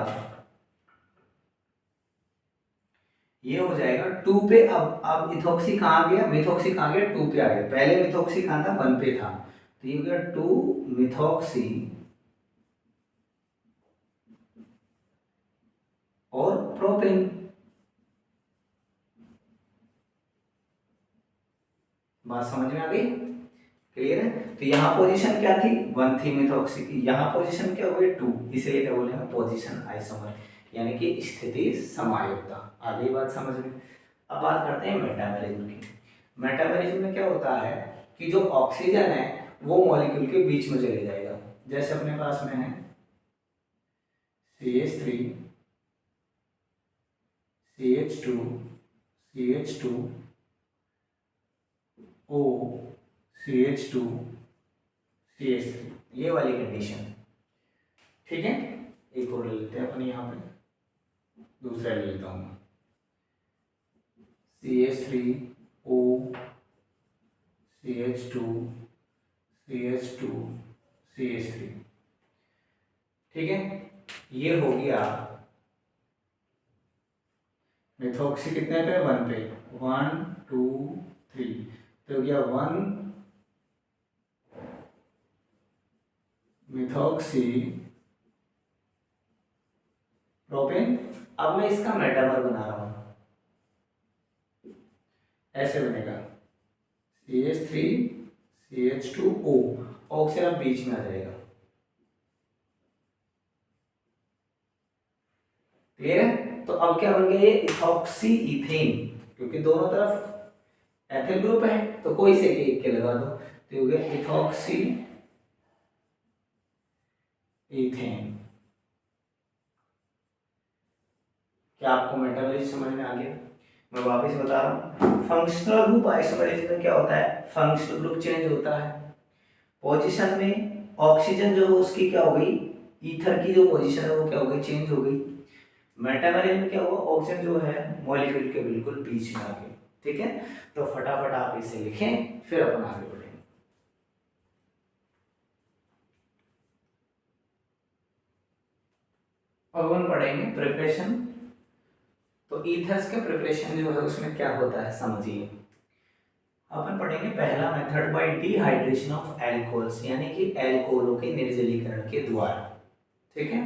ये हो जाएगा 2 पे। अब इथॉक्सी कहाँ गया, मिथॉक्सी कहाँ गया, 2 पे आ गया। पहले मिथॉक्सी कहाँ था, 1 पे था। तो ये हो गया 2 मिथॉक्सी और प्रोपेन। बात समझ में आ गई? क्लियर है? तो यहाँ पोजीशन क्या थी, 1 थी मिथॉक्सी की, यहाँ पोजीशन क्या हो गई, 2, इसलिए क्या बोले हम, पोजीशन आइसोमर, यानी कि स्थिति समायुक्ता। आ गई बात समझ में? अब बात करते हैं मेटाबॉलिज्म की। मेटाबॉलिज्म में क्या होता है कि जो ऑक्सीजन है वो मॉलिक्यूल के बीच में चले जाएगा। जैसे अपने पास में है CH3, CH2, CH2, O, CH2, CH3, ये वाली कंडीशन। ठीक है, एक और ले लेते हैं अपन, यहाँ पे दूसरा ले लेता हूँ, CH3O, CH2, CH2, CH3। ठीक है, ये हो गया मिथॉक्सी कितने पे, 1 पे, 1 2 3। तो हो गया 1 मिथॉक्सी प्रोपेन। अब मैं इसका मेटामर बना रहा हूं, ऐसे बनेगा CH3 CH2O, ऑक्सीजन बीच में आ जाएगा। क्लियर है? तो अब क्या बन गया ये, इथॉक्सी इथेन, क्योंकि दोनों तरफ एथिल ग्रुप है तो कोई से एक के लगा दो, तो हो गया इथॉक्सी इथेन। क्या आपको मेटाबॉलिज्म समझ में आ गया? मैं वापस बता रहा हूँ, फंक्शनल ग्रुप आइसोमेरिज्म में क्या होता है, फंक्शनल ग्रुप चेंज होता है, पोजीशन में ऑक्सीजन जो है उसकी क्या हो गई, ईथर की जो पोजीशन है वो क्या हो गई, चेंज हो गई। मेटाबॉलिज्म में क्या हुआ, ऑक्सीजन जो है मॉलिक्यूल के बिल्कुल बीच में आ गई। ठीक है, तो फटाफट आप इसे लिखें, फिर अपन आगे बढ़ेंगे। अब अपन पढ़ेंगे प्रिपरेशन। तो ईथर्स के प्रिपरेशन जो है उसमें क्या होता है समझिए। अपन पढ़ेंगे पहला method by dehydration of alcohols, यानी कि एल्कोहलों के निर्जलीकरण के द्वारा। ठीक है,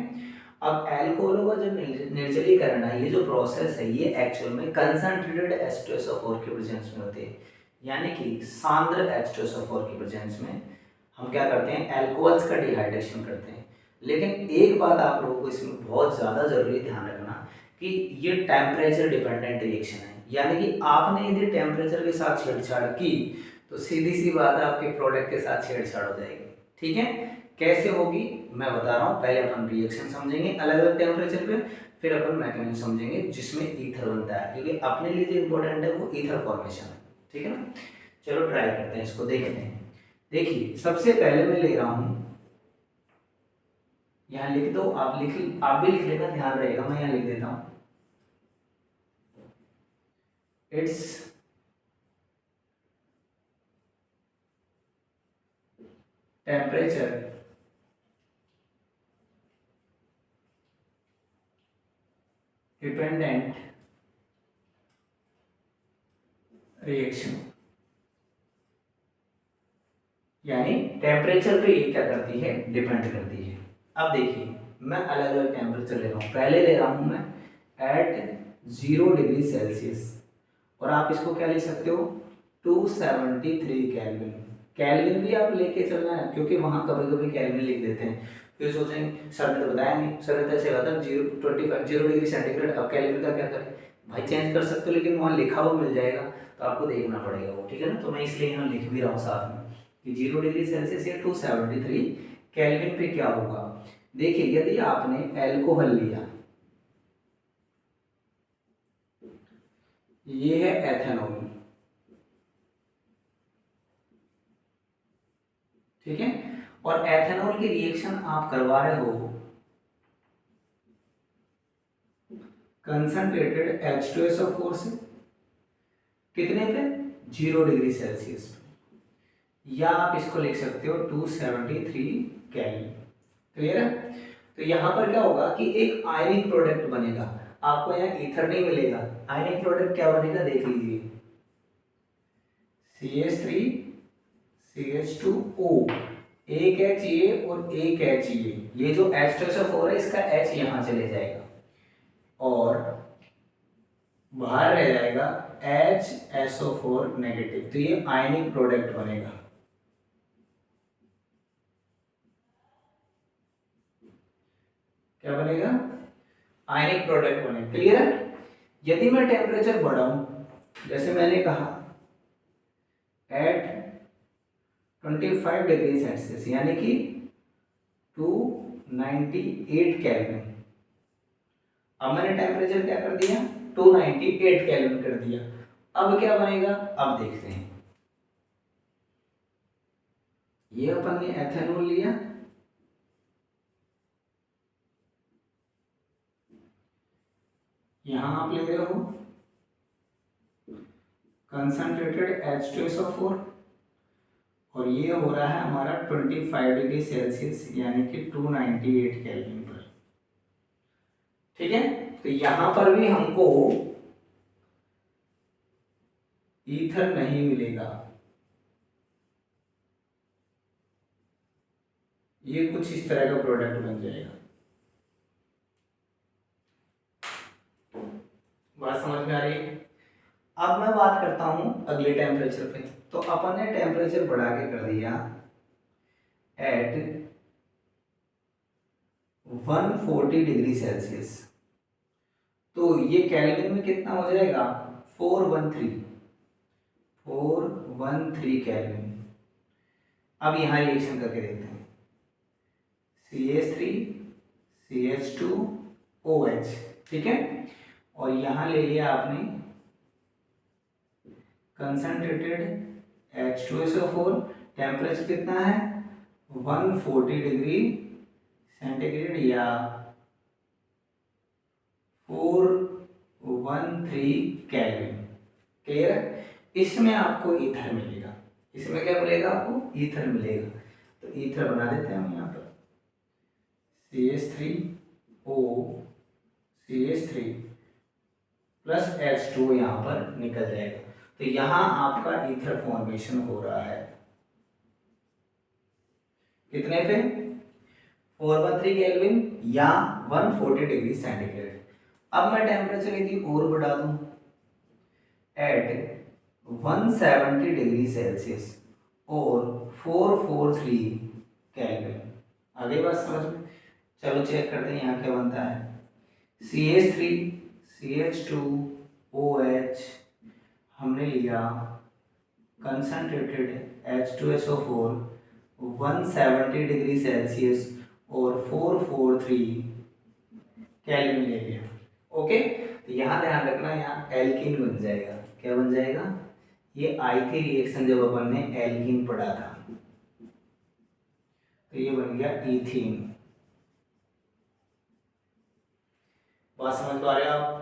अब एल्कोहलों का जो निर्जलीकरण है, ये जो प्रोसेस है, ये एक्चुअल में कंसंट्रेटेड H2SO4 के प्रेजेंस में होती है, यानी कि सांद्र H2SO4 के प्रेजेंस में हम क्या करते हैं, एल्कोहल्स का डिहाइड्रेशन करते हैं। लेकिन एक बात आप लोगों को इसमें बहुत ज़्यादा ज़रूरी ध्यान रखना कि ये टेम्परेचर डिपेंडेंट रिएक्शन है, यानी कि आपने यदि टेम्परेचर के साथ छेड़छाड़ की तो सीधी सी बात है आपके प्रोडक्ट के साथ छेड़छाड़ हो जाएगी। ठीक है, कैसे होगी मैं बता रहा हूँ। पहले अपन रिएक्शन समझेंगे अलग अलग टेम्परेचर पे, फिर अपन मैकेनिज्म समझेंगे जिसमें ईथर बनता है, क्योंकि अपने लिए जो इम्पोर्टेंट है वो ईथर फॉर्मेशन है। ठीक है ना, चलो ट्राई करते हैं, इसको देखते हैं। देखिए सबसे पहले मैं ले रहा हूँ, यहाँ लिख दो, आप भी लिख लेना, ध्यान रहेगा, मैं यहाँ लिख देता हूँ, इट्स टेम्परेचर डिपेंडेंट रिएक्शन, यानी टेम्परेचर पे ये क्या करती है, डिपेंड करती है। अब देखिए मैं अलग अलग टेम्परेचर ले रहा हूँ, पहले ले रहा हूँ मैं एट 0 डिग्री सेल्सियस, और आप इसको क्या लिख सकते हो, 273 केल्विन। केल्विन भी आप लेके चलना है, क्योंकि वहाँ कभी कभी केल्विन लिख देते हैं, फिर सोचेंगे सर ने तो बताया नहीं, सर ने तो ऐसे बताया 0 डिग्री सेंटीग्रेड, अब केल्विन का क्या करें। भाई चेंज कर सकते हो, लेकिन वहाँ लिखा हुआ मिल जाएगा तो आपको देखना पड़ेगा वो। ठीक है ना, तो मैं इसलिए यहाँ लिख भी रहा हूँ साथ में कि 0 डिग्री सेल्सियस या 273 केल्विन पे क्या होगा। देखिए यदि आपने एल्कोहल लिया, ये है एथेनॉल, ठीक है, और एथेनॉल की रिएक्शन आप करवा रहे हो कंसंट्रेटेड H2SO4 से कितने पे 0 डिग्री सेल्सियस पे, या आप इसको लिख सकते हो 273 केल्विन। क्लियर है? तो यहाँ पर क्या होगा कि एक आयनिक प्रोडक्ट बनेगा, आपको यहाँ ईथर नहीं मिलेगा। आयनिक प्रोडक्ट क्या बनेगा देख लीजिए, CH3 CH2O, एक H ये और एक H ये जो H2SO4 है इसका H यहाँ चले जाएगा और बाहर रह जाएगा HSO4 नेगेटिव, तो ये आयनिक प्रोडक्ट बनेगा। क्या बनेगा? आयनिक प्रोडक्ट बनेगा। क्लियर है? यदि मैं टेम्परेचर बढ़ाऊं, जैसे मैंने कहा एट 25 डिग्री सेल्सियस यानी कि 298 केल्विन, अब मैंने टेम्परेचर क्या कर दिया 298 केल्विन कर दिया। अब क्या बनेगा अब देखते हैं। ये अपन ने एथेनॉल लिया, यहां आप ले रहे हो कंसंट्रेटेड H2SO4 और ये हो रहा है हमारा 25 डिग्री सेल्सियस यानी कि 298 केल्विन पर। ठीक है, तो यहां पर भी हमको ईथर नहीं मिलेगा, ये कुछ इस तरह का प्रोडक्ट बन जाएगा। बात समझ में आ रही है? अब मैं बात करता हूं अगले टेम्परेचर पे। तो अपन ने टेम्परेचर बढ़ा के कर दिया एट 140 डिग्री सेल्सियस, तो ये केल्विन में कितना हो जाएगा 413 केल्विन। अब यहाँ रिएक्शन करके देखते हैं, CH3 CH2OH, ठीक है, और यहाँ ले लिया आपने कंसंट्रेटेड H2SO4, टेम्परेचर कितना है 140 डिग्री सेंटीग्रेड या 413 केल्विन। क्लियर है? इसमें आपको ईथर मिलेगा, इसमें क्या मिलेगा आपको ईथर मिलेगा। तो ईथर बना देते हैं हम यहाँ पर CH3O CH3 प्लस H2 यहाँ पर निकल जाएगा। तो यहाँ आपका ईथर फॉर्मेशन हो रहा है कितने पे 413 केल्विन या 140 डिग्री सेंटीग्रेड। अब मैं टेम्परेचर यदि और बढ़ा दूं एट 170 डिग्री सेल्सियस और 443 केल्विन। आगे बात समझ में? चलो चेक करते हैं यहाँ क्या बनता है। CH3 CH2OH हमने लिया कंसंट्रेटेड H2SO4 170 डिग्री सेल्सियस और 443 केल्विन ले लिया। ओके, तो यहाँ ध्यान रखना, यहाँ एल्कीन बन जाएगा। क्या बन जाएगा? ये आई थी रिएक्शन जब अपन ने एल्कीन पढ़ा था, तो ये बन गया ईथीन। बात समझ पा रहे हो आप?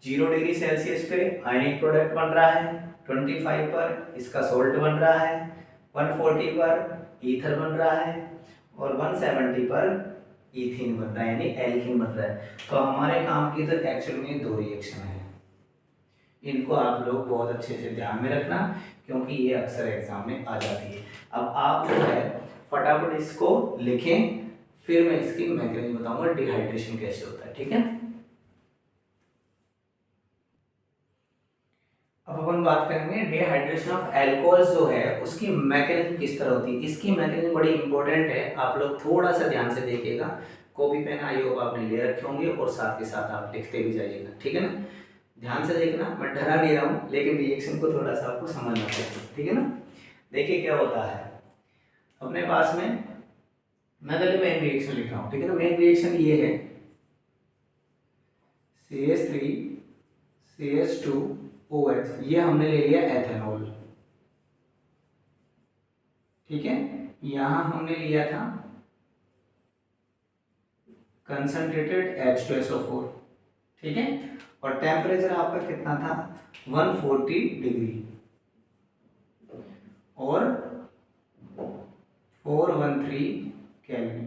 0 डिग्री सेल्सियस पे आयनिक प्रोडक्ट बन रहा है, 25 पर इसका सोल्ट बन रहा है, 140 पर ईथर बन रहा है और 170 पर ईथीन बन रहा है यानी एल्कीन बन रहा है। तो हमारे काम की तो एक्चुअल में 2 रिएक्शन है, इनको आप लोग बहुत अच्छे से ध्यान में रखना क्योंकि ये अक्सर एग्जाम में आ जाती है। अब आप जो है फटाफट इसको लिखें, फिर मैं इसकी मैकेनिज्म बताऊंगा डिहाइड्रेशन कैसे होता है। ठीक है, अब अपन बात करेंगे डिहाइड्रेशन ऑफ अल्कोहल्स जो है उसकी मैकेनिज्म किस तरह होती है। इसकी मैकेनिज्म बड़ी इंपॉर्टेंट है, आप लोग थोड़ा सा ध्यान से देखिएगा। कॉपी पेन आई होप आपने ले रखे होंगे और साथ के साथ आप लिखते भी जाइएगा। ठीक है ना, ध्यान से देखना, मैं डरा नहीं रहा हूँ लेकिन रिएक्शन को थोड़ा सा आपको समझना चाहिए। ठीक है ना, देखिए क्या होता है अपने पास में। मैं पहले मेन रिएक्शन लिख रहा हूँ, ठीक है ना। मेन रिएक्शन ये है CH3 CH2OH, ये हमने ले लिया एथेनॉल। ठीक है, यहां हमने लिया था कंसंट्रेटेड H2SO4, ठीक है। और टेम्परेचर आपका कितना था 140 डिग्री और 413 केल्विन।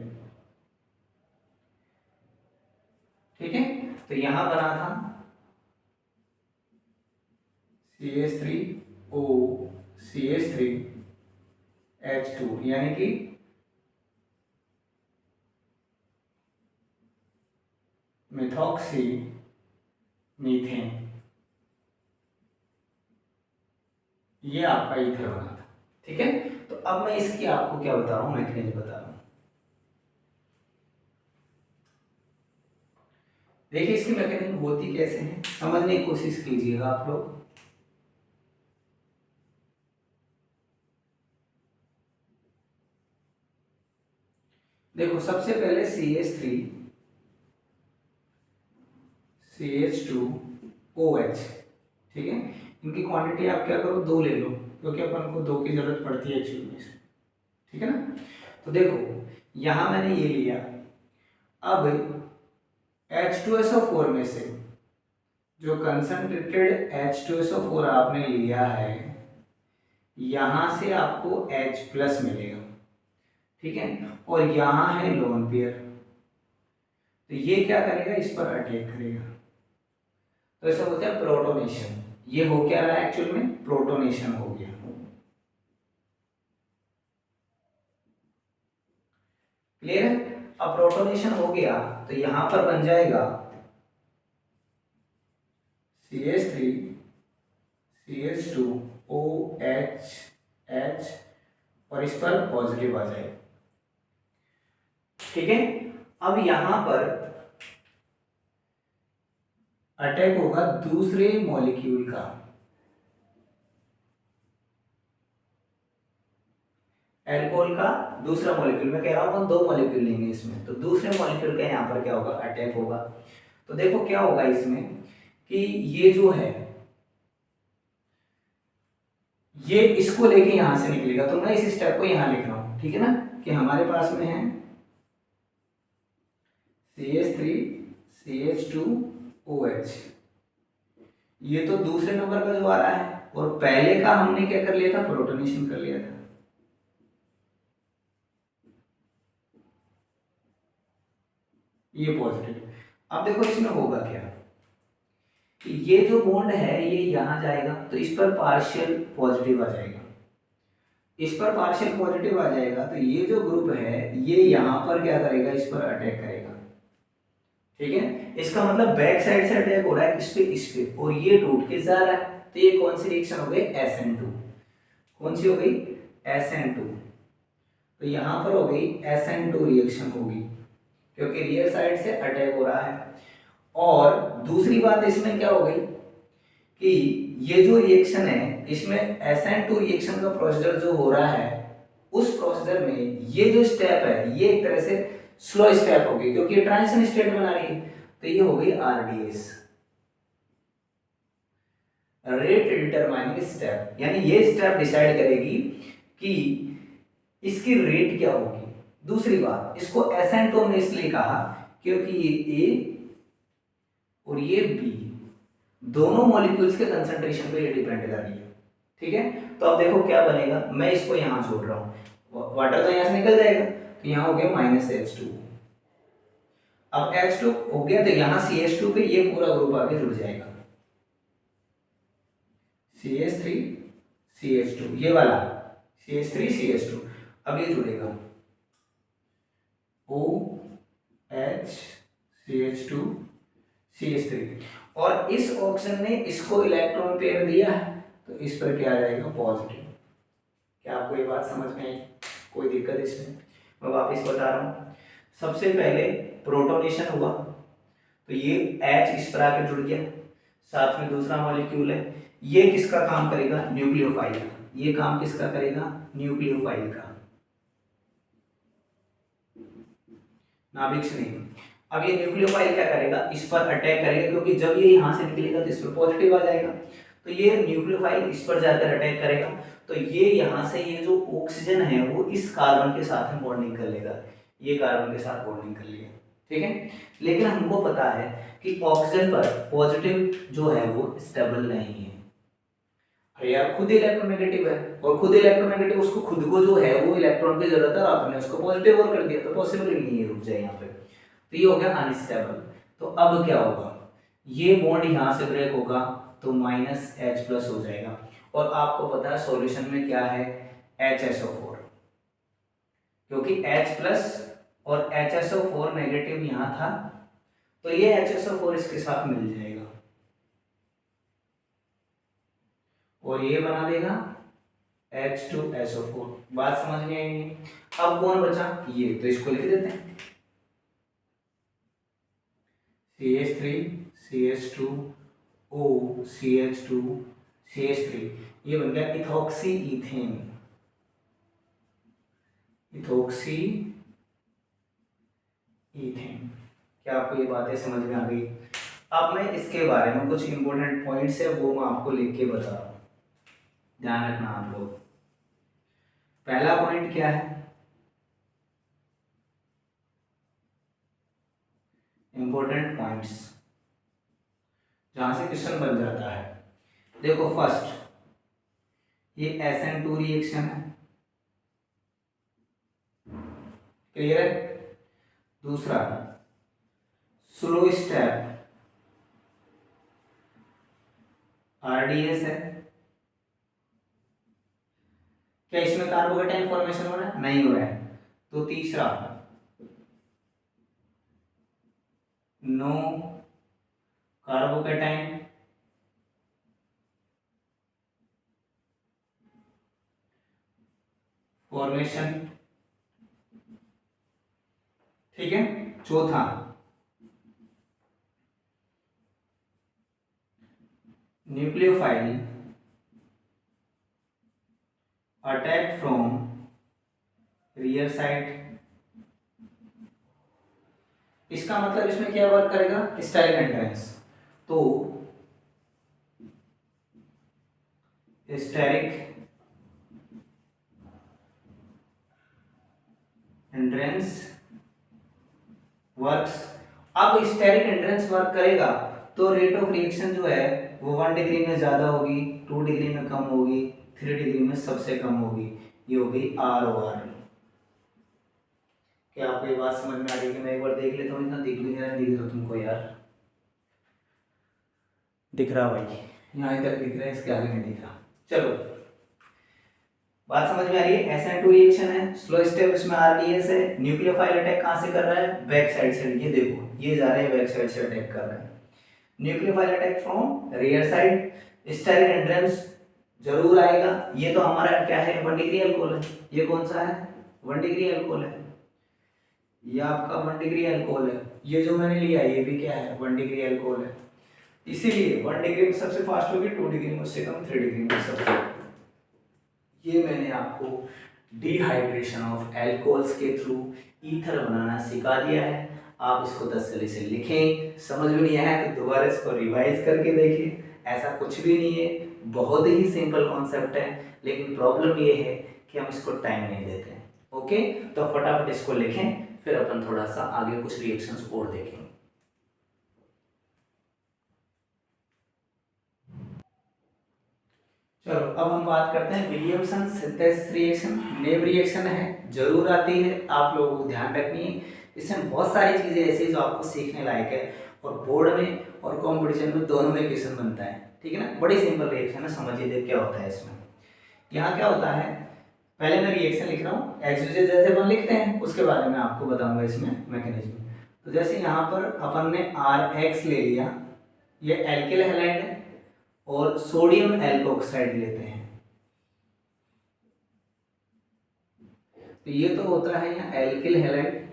ठीक है, तो यहां बना था CH3O CH3H2 यानी कि मिथॉक्सी मीथेन, ये आपका ईथर बना था। ठीक है, तो अब मैं इसकी आपको क्या बता रहा हूं, मैकेनिज्म बता रहा हूं। देखिए इसकी मैकेनिज्म होती कैसे है, समझने की कोशिश कीजिएगा आप लोग। देखो सबसे पहले CH3 CH2OH, ठीक है, इनकी क्वांटिटी आप क्या करो 2 ले लो, क्योंकि अपन को 2 की जरूरत पड़ती है एक्चुअली में। ठीक है ना, तो देखो यहां मैंने ये लिया। अब H2SO4 में से जो कंसंट्रेटेड H2SO4 आपने लिया है, यहां से आपको H प्लस मिलेगा। ठीक है, और यहां है लोन पेयर, तो ये क्या करेगा, इस पर अटैक करेगा, तो ऐसा बोलते हैं प्रोटोनेशन। ये हो क्या रहा है एक्चुअल में, प्रोटोनेशन हो गया। क्लियर है, अब प्रोटोनेशन हो गया तो यहां पर बन जाएगा CH3 CH2OH H और इस पर पॉजिटिव आ जाएगा। ठीक है, अब यहां पर अटैक होगा दूसरे मॉलिक्यूल का, एल्कोहल का दूसरा मॉलिक्यूल। मैं कह रहा हूं 2 मॉलिक्यूल लेंगे इसमें, तो दूसरे मॉलिक्यूल का यहां पर क्या होगा, अटैक होगा। तो देखो क्या होगा इसमें कि ये जो है ये इसको लेके यहां से निकलेगा, तो मैं इस स्टेप को यहां लिख रहा हूं। ठीक है ना, कि हमारे पास में है CH3 CH2OH, ये तो दूसरे नंबर का जो आ रहा है, और पहले का हमने क्या कर लिया था, प्रोटोनेशन कर लिया था। ये पॉजिटिव। अब देखो इसमें होगा क्या कि ये जो बॉन्ड है ये यहां जाएगा, तो इस पर पार्शियल पॉजिटिव आ जाएगा, इस पर पार्शियल पॉजिटिव आ जाएगा, तो ये जो ग्रुप है ये यहां पर क्या करेगा, इस पर अटैक करेगा। ठीक है, इसका मतलब बैक साइड से अटैक हो रहा है इस पे, और ये टूट के जा रहा है, तो ये कौन सी रिएक्शन हो गई, SN2। कौन सी हो गई, SN2। तो यहां पर हो गई SN2 रिएक्शन होगी, क्योंकि रियर साइड से अटैक हो रहा है। और दूसरी बात इसमें क्या हो गई कि ये जो रिएक्शन है इसमें SN2 रिएक्शन का प्रोसीजर जो हो रहा है, उस प्रोसीजर में ये जो स्टेप है ये एक तरह से स्लो स्टेप होगी, क्योंकि ये ट्रांजिशन स्टेट बना रही है, तो ये हो गई RDS, रेट डिटरमाइनिंग स्टेप। यानी ये स्टेप डिसाइड करेगी कि इसकी रेट क्या होगी। दूसरी बात, इसको SN2 ने इसलिए कहा क्योंकि ये A और ये B दोनों मॉलिक्यूल्स के कंसंट्रेशन पे ये डिपेंड कर रही है। ठीक है, तो अब देखो क्या बनेगा, मैं इसको यहां जोड़ रहा हूं, वाटर तो यहां से निकल जाएगा, तो यहां हो गया -H2। अब H2 हो गया तो यहां CH2 पे ये पूरा ग्रुप आके जुड़ जाएगा, CH3 CH2, ये वाला CH3 CH2, अब ये जुड़ेगा OH CH2 CH3, और इस ऑप्शन ने इसको इलेक्ट्रॉन पेयर दिया है, तो इस पर क्या आ जाएगा, पॉजिटिव। क्या आपको ये बात समझ में आई, कोई दिक्कत इसमें? मैं वापस बता रहा हूँ, सबसे पहले प्रोटोनेशन हुआ, तो ये H इस पर आकर जुड़ गया, साथ में दूसरा मॉलिक्यूल है, ये किसका काम करेगा, न्यूक्लियोफाइल। ये काम किसका करेगा, न्यूक्लियोफाइल का, नाभिक से नहीं। अब ये न्यूक्लियोफाइल क्या करेगा, इस पर अटैक करेगा, क्योंकि जब ये यहां से निकलेगा तो इस पर पॉजिटिव आ जाएगा, तो ये न्यूक्लियोफाइल इस पर जाकर अटैक करेगा, तो ये यहां से ये जो ऑक्सीजन है वो इस कार्बन के साथ में बॉन्डिंग कर लेगा, ये कार्बन के साथ बॉन्डिंग कर लिया। ठीक है। लेकिन हमको पता है कि ऑक्सीजन पर पॉजिटिव जो है वो स्टेबल नहीं है। अरे यार खुद इलेक्ट्रोनेगेटिव है, और खुद इलेक्ट्रोनेगेटिव, उसको खुद को जो है वो इलेक्ट्रॉन की जरूरत है, और आपने उसको पॉजिटिव और कर दिया, तो पॉसिबल ही नहीं है, रुक जाए यहाँ पे। तो ये हो गया अनस्टेबल। तो अब क्या होगा, ये बॉन्ड यहाँ से ब्रेक होगा तो -H+ हो जाएगा। और आपको पता है सॉल्यूशन में क्या है, HSO4, क्योंकि H+ और HSO4 नेगेटिव यहाँ था, तो ये HSO4 इसके साथ मिल जाएगा और ये बना देगा H2SO4। बात समझ में आएगी। अब कौन बचा, ये तो इसको लिख देते हैं, CH3 CH2O CH2 CH3, ये बन गया इथॉक्सी इथेन, इथॉक्सी इथेन। क्या आपको ये बातें समझ में आ गई? अब मैं इसके बारे में कुछ इंपॉर्टेंट पॉइंट्स है वो मैं आपको लिख के बता रहा हूँ, ध्यान रखना आप लोग। पहला पॉइंट क्या है, इंपॉर्टेंट पॉइंट्स जहां से क्वेश्चन बन जाता है। देखो फर्स्ट, ये SN2 रिएक्शन है, क्लियर है। दूसरा स्लो स्टेप RDS है। क्या इसमें कार्बोकेटाइन फॉर्मेशन हो रहा है? नहीं हो रहा है। तो तीसरा नो कार्बोकेटाइन फॉर्मेशन, ठीक है। चौथा nucleophile attack from rear side. इसका मतलब इसमें क्या वर्क करेगा, स्टाइल एंट्रेंस। तो स्टेरिक एंट्रेंस वर्क्स। अब स्टेरिक एंट्रेंस वर्क करेगा तो रेट ऑफ रिएक्शन जो है वो 1 डिग्री में ज़्यादा होगी, 2 डिग्री में कम होगी, 3 डिग्री में सबसे कम होगी। ये हो गई ROR। क्या आपको ये बात समझ में आ रही है कि मैं एक बार देख लेता हूँ, इतना दिख भी नहीं रहा, दिख रहा तुमको यार, दिख रहा भाई, यहाँ इधर दिख रहा है, इसके आगे नहीं दिख रहा। चलो बात समझ में आ रही है। SN2 रिएक्शन है, स्लो स्टेप, इसमें RDS है। न्यूक्लियोफाइल अटैक कहाँ से कर रहा है, बैक साइड से। ये देखो ये जा रहा है बैक साइड से अटैक कर रहा है। Nucleophile attack from rear side, steric entrance जरूर आएगा। ये तो हमारा क्या है, 1 डिग्री अल्कोहल है। ये कौन सा है, 1 डिग्री अल्कोहल है। ये आपका 1 डिग्री अल्कोहल है। ये जो मैंने लिया ये भी क्या है, 1 डिग्री अल्कोहल है। इसीलिए 1 डिग्री में सबसे फास्ट होगी, 2 डिग्री में उससे कम, 3 डिग्री में सबसे। ये मैंने आपको डिहाइड्रेशन ऑफ अल्कोहल्स के थ्रू ईथर बनाना सिखा दिया है। आप इसको 10 से से लिखें, समझ में नहीं आया तो दोबारा इसको रिवाइज करके देखें। ऐसा कुछ भी नहीं है, बहुत ही सिंपल कॉन्सेप्ट है, लेकिन प्रॉब्लम ये है कि हम इसको टाइम नहीं देते हैं। ओके, तो फटाफट इसको लिखें, फिर अपन थोड़ा सा आगे कुछ रिएक्शंस और देखेंगे। चलो अब हम बात करते हैं विलियमसन सिंथेसिस रिएक्शन। नेब रिएक्शन है, जरूर आती है, आप लोगों को ध्यान रखनी है। इसमें बहुत सारी चीज़ें ऐसी जो आपको सीखने लायक है, और बोर्ड में और कंपटीशन में दोनों में क्वेश्चन बनता है, ठीक है ना। बड़ी सिंपल रिएक्शन है, समझिए देख क्या होता है इसमें। यहाँ क्या होता है, पहले मैं रिएक्शन लिख रहा हूँ, एक्सोजेन जैसे अपन लिखते हैं, उसके बारे में आपको बताऊंगा इसमें मैकेनिज्म। तो जैसे यहाँ पर अपन ने RX ले लिया, ये एल्किल हैलाइड है, और सोडियम एल्कोक्साइड लेते हैं। तो ये तो होता है यहाँ एल्किल हैलाइड,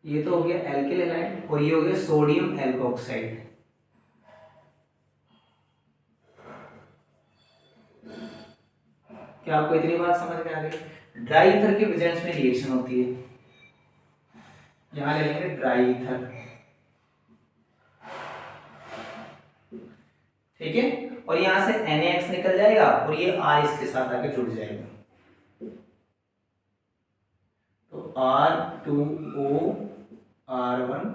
ये तो हो गया एल्किल हैलाइड, और ये हो गया सोडियम एल्कोक्साइड। क्या आपको इतनी बात समझ में आ गई? ड्राई ईथर के प्रेजेंस में रिएक्शन होती है। यहां ले लेंगे ड्राई ईथर, ठीक है, और यहां से NaX निकल जाएगा और ये R इसके साथ आके जुड़ जाएगा। R2O R1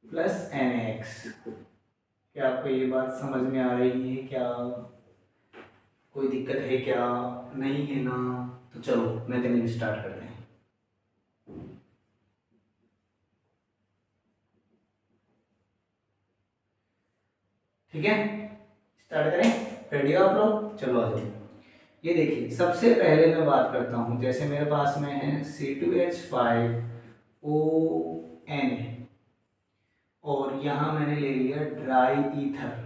plus NaX। क्या आपको ये बात समझ में आ रही है? क्या कोई दिक्कत है? क्या नहीं है ना? तो चलो मैकेनिज्म स्टार्ट करते हैं। ठीक है, स्टार्ट करें। रेडी हो आप लोग? चलो आ जाओ। ये देखिए, सबसे पहले मैं बात करता हूँ, जैसे मेरे पास में है C2H5ON और यहाँ मैंने ले लिया ड्राई ईथर।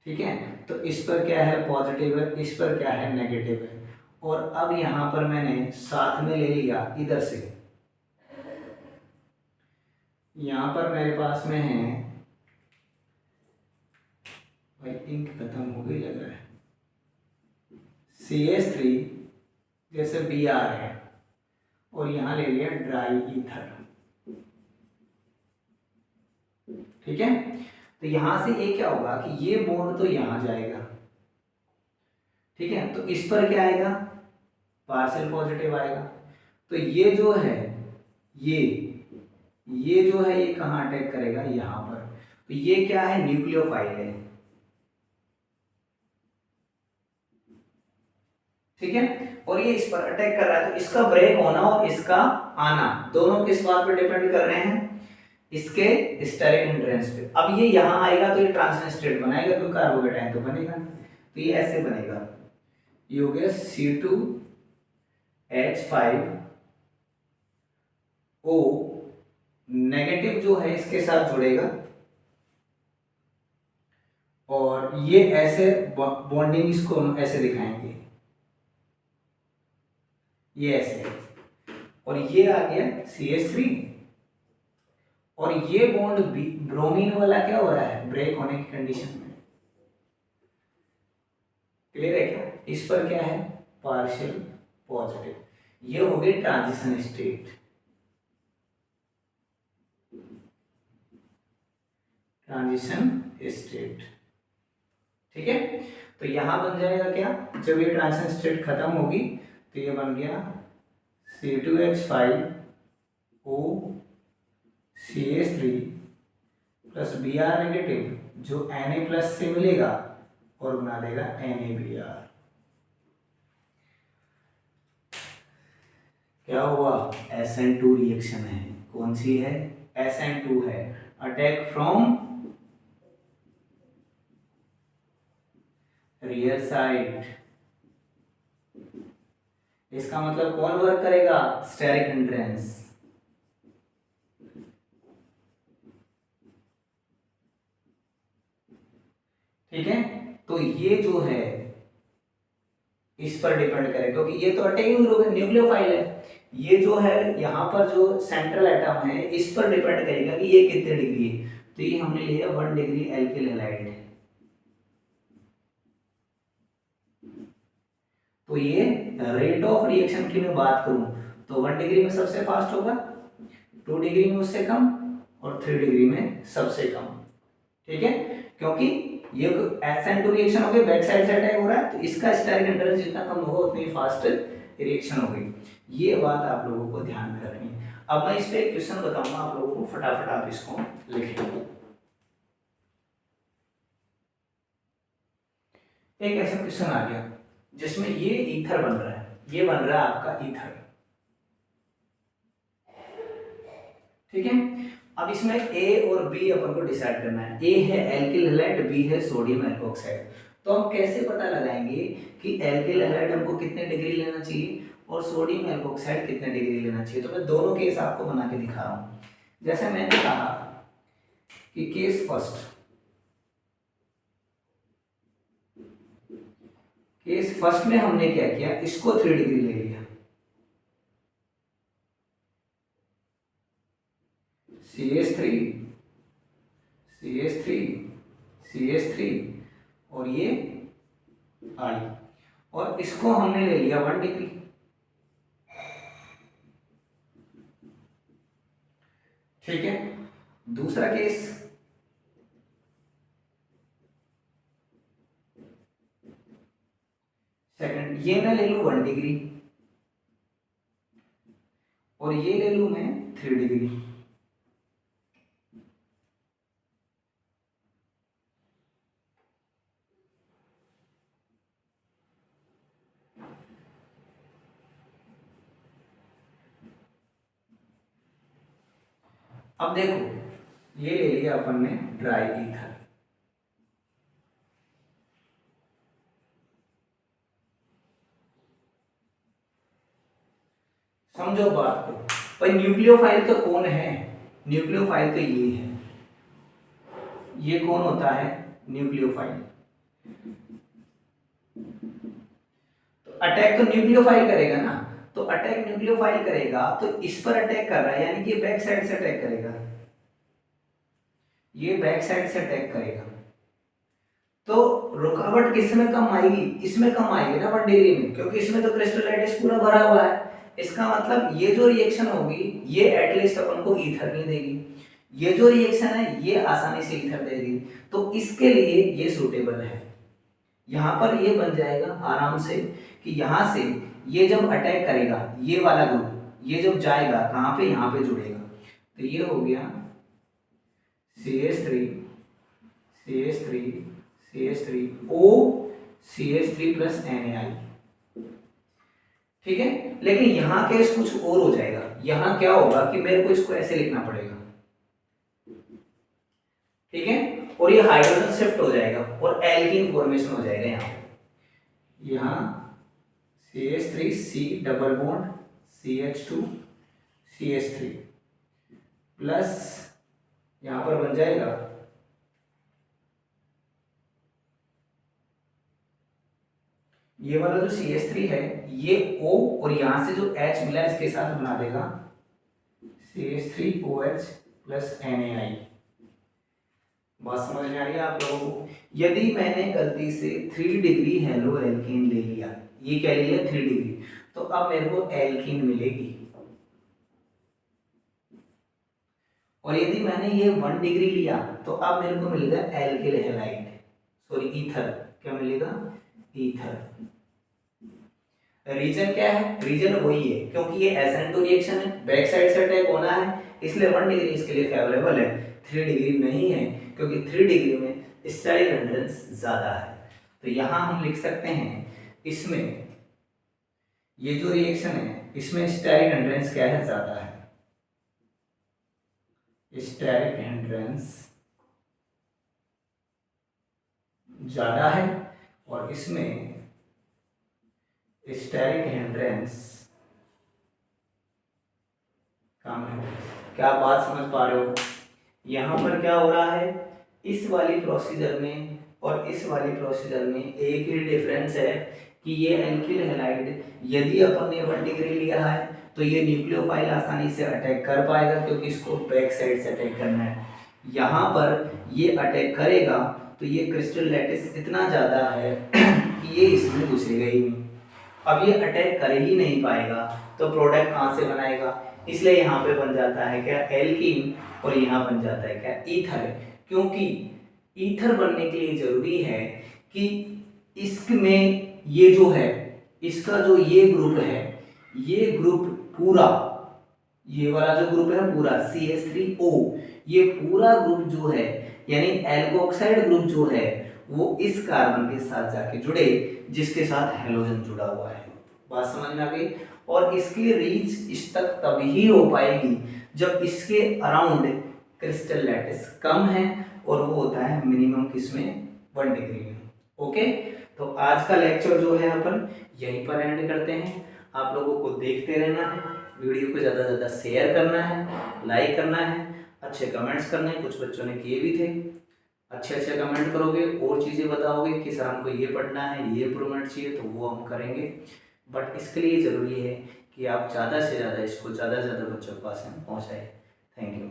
ठीक है, तो इस पर क्या है? पॉजिटिव है, इस पर क्या है? नेगेटिव है। और अब यहाँ पर मैंने साथ में ले लिया इधर से, यहाँ पर मेरे पास में है, भाई इंक खत्म हो गई लग रहा है, CH3 जैसे Br है और यहाँ ले लिया ड्राई ईथर। ठीक है, तो यहां से ये क्या होगा कि ये बॉन्ड तो यहां जाएगा। ठीक है, तो इस पर क्या आएगा? पार्शियल पॉजिटिव आएगा। तो ये जो है, ये जो है, ये कहाँ अटैक करेगा? यहां पर। तो ये क्या है? न्यूक्लियोफाइल है। ठीक है, और ये इस पर अटैक कर रहा है, तो इसका ब्रेक होना और इसका आना दोनों किस बात पर डिपेंड कर रहे हैं? इसके स्टेरिक हिंड्रेंस पे। अब ये यहां आएगा तो ये ट्रांजिशन स्टेट बनाएगा, क्योंकि कार्बोकेटाइन तो बनेगा। तो ये ऐसे बनेगा, ये हो गया C2H5O नेगेटिव जो है इसके साथ जुड़ेगा और ये ऐसे बॉन्डिंग, इसको हम ऐसे दिखाएंगे, ये ऐसे, और ये आ गया CH3 और ये बॉन्ड ब्रोमीन वाला क्या हो रहा है? ब्रेक होने की कंडीशन में। क्लियर है क्या? इस पर क्या है? Partial positive. ये हो गई ट्रांजिशन स्टेट। Transition state. ठीक है, तो यहां बन जाएगा क्या? जब ये ट्रांजिशन स्टेट खत्म होगी तो ये बन गया C2H5O CH3 plus Br negative, जो Na प्लस से मिलेगा और बना देगा NaBr। क्या हुआ? SN2 रिएक्शन है। कौन सी है? SN2 है। Attack from rear side. इसका मतलब कौन वर्क करेगा? Steric hindrance. ठीक है, तो ये जो है इस पर डिपेंड करेगा, क्योंकि ये तो अटैकिंग ग्रुप है, न्यूक्लियोफाइल है। ये जो है यहाँ पर जो सेंट्रल एटम है इस पर डिपेंड करेगा कि ये कितने डिग्री है। तो ये हमने लिया 1 डिग्री एल्किल हैलाइड है। तो ये रेट ऑफ रिएक्शन की मैं बात करूं तो 1 डिग्री में सबसे फास्ट होगा, 2 डिग्री में उससे कम और 3 डिग्री में सबसे कम। ठीक है, क्योंकि ये SN2 रिएक्शन हो गई, बैक साइड से अटैक हो रहा है, तो इसका स्टेरिक हिंड्रेंस जितना कम होगा उतनी फास्ट रिएक्शन हो गई। ये बात आप लोगों को ध्यान में रखनी है। अब मैं इस पे एक क्वेश्चन बताऊंगा आप लोगों को, फटाफट आप इसको लिखेंगे। एक ऐसा क्वेश्चन आ गया जिसमें ये ईथर बन रहा है, ये बन रहा है आपका ईथर। ठीक है, अब इसमें A और B अपन को डिसाइड करना है। A है एल्किल हैलाइड, B है सोडियम हाइड्रोक्साइड। तो हम कैसे पता लगाएंगे कि एल्किल हैलाइड हमको कितने डिग्री लेना चाहिए और सोडियम हाइड्रोक्साइड कितने डिग्री लेना चाहिए? तो मैं दोनों केस आपको बना के दिखा रहा हूं। जैसे मैंने कहा कि केस फर्स्ट में हमने क्या किया, इसको 3 डिग्री ले लिया, CH3 CH3 CH3 और ये I, और इसको हमने ले लिया 1 डिग्री। ठीक है, दूसरा केस, सेकंड, ये मैं ले लूँ 1 डिग्री और ये ले लूँ मैं 3 डिग्री। अब देखो ये ले लिया अपन ने ड्राई ईथर। समझो बात को, भाई न्यूक्लियोफाइल तो कौन है? न्यूक्लियोफाइल तो ये है, ये कौन होता है? न्यूक्लियोफाइल। तो अटैक तो न्यूक्लियोफाइल करेगा ना, तो अटैक न्यूक्लियोफाइल करेगा तो इस पर अटैक कर रहा है, यानी कि बैक साइड से अटैक करेगा, ये बैक साइड से अटैक करेगा। तो रुकावट किसमें कम आएगी? इसमें कम आएगी ना 1 डिग्री में, क्योंकि इसमें तो क्रिस्टल लैटिस पूरा भरा हुआ है। इसका मतलब ये जो रिएक्शन होगी ये एटलीस्ट अपन को ईथर नहीं देगी, ये जो रिएक्शन है ये आसानी से ईथर देगी। तो इसके लिए ये सूटेबल है। यहाँ पर ये बन जाएगा आराम से कि यहाँ से ये जब अटैक करेगा ये वाला ग्रुप, ये जब जाएगा कहाँ पे? यहाँ पे जुड़ेगा। तो ये हो गया CH3 CH3 CH3 O CH3 plus NaI। ठीक है, लेकिन यहाँ केस कुछ और हो जाएगा। यहाँ क्या होगा कि मेरे को इसको ऐसे लिखना पड़ेगा, ठीक है, और ये हाइड्रोजन शिफ्ट हो जाएगा और एल्कीन फॉर्मेशन हो जाएगा। यहाँ CH3C double bond CH2 CH3 plus यहाँ पर बन जाएगा ये वाला जो CH3 है ये O और यहाँ से जो H मिला इसके साथ बना देगा CH3OH प्लस NaI। बात समझ में आ रही है आप लोगों को? यदि मैंने गलती से 3 डिग्री हेलो एल्कीन ले लिया, ये क्या ले लिया 3 डिग्री, तो अब मेरे को एल्कीन मिलेगी। और यदि मैंने ये 1 डिग्री लिया तो अब मेरे को मिलेगा एल्किल हैलाइड, सॉरी ईथर। क्या मिलेगा? ईथर। रीजन क्या है? रीजन वही है, क्योंकि ये SN2 रिएक्शन है, बैक साइड से अटैक होना है, इसलिए 1 डिग्री इसके लिए फेवरेबल है। 3 डिग्री नहीं है, क्योंकि 3 डिग्री में स्टेरिक हिंड्रेंस ज्यादा है। तो यहां हम लिख सकते हैं इसमें ये जो रिएक्शन है इसमें स्टेरिक हिंड्रेंस क्या है? ज्यादा है, स्टेरिक हिंड्रेंस ज्यादा है, और इसमें स्टेरिक हिंड्रेंस कम है। क्या बात समझ पा रहे हो? यहाँ पर क्या हो रहा है, इस वाली प्रोसीजर में और इस वाली प्रोसीजर में एक ही डिफरेंस है कि ये एल्किल हैलाइड यदि अपन ने 1 डिग्री लिया है तो ये न्यूक्लियोफाइल आसानी से अटैक कर पाएगा, क्योंकि इसको बैक साइड से अटैक करना है। यहाँ पर ये अटैक करेगा तो ये क्रिस्टल लैटिस इतना ज़्यादा है कि ये इसमें घुसेगा ही नहीं। अब ये अटैक कर ही नहीं पाएगा तो प्रोडक्ट कहाँ से बनाएगा? इसलिए यहाँ पे बन जाता है क्या? एल्कीन, और यहाँ बन जाता है क्या? ईथर। क्योंकि ईथर बनने के लिए जरूरी है कि इसमें ये जो है इसका जो ये ग्रुप है, ये ग्रुप पूरा, ये वाला जो ग्रुप है पूरा CH3O, ये पूरा ग्रुप जो है यानी एल्कोक्साइड ग्रुप जो है वो इस कार्बन के साथ जाके जुड़े जिसके साथ हेलोजन जुड़ा हुआ है। बात समझ में आ गई? और इसकी रीच इस तक तभी हो पाएगी जब इसके अराउंड क्रिस्टल लैटिस कम है, और वो होता है मिनिमम किसमें? 1 डिग्री में। ओके, तो आज का लेक्चर जो है अपन यहीं पर एंड करते हैं। आप लोगों को देखते रहना है, वीडियो को ज़्यादा से ज़्यादा शेयर करना है, लाइक करना है, अच्छे कमेंट्स करने हैं, कुछ बच्चों ने किए भी थे। अच्छे अच्छे कमेंट करोगे और चीज़ें बताओगे कि सर हमको ये पढ़ना है, ये इम्प्रूवमेंट चाहिए, तो वो हम करेंगे। बट इसके लिए ज़रूरी है कि आप ज़्यादा से ज़्यादा इसको ज़्यादा से ज़्यादा बच्चों के पास पहुँचाएँ। Thank you.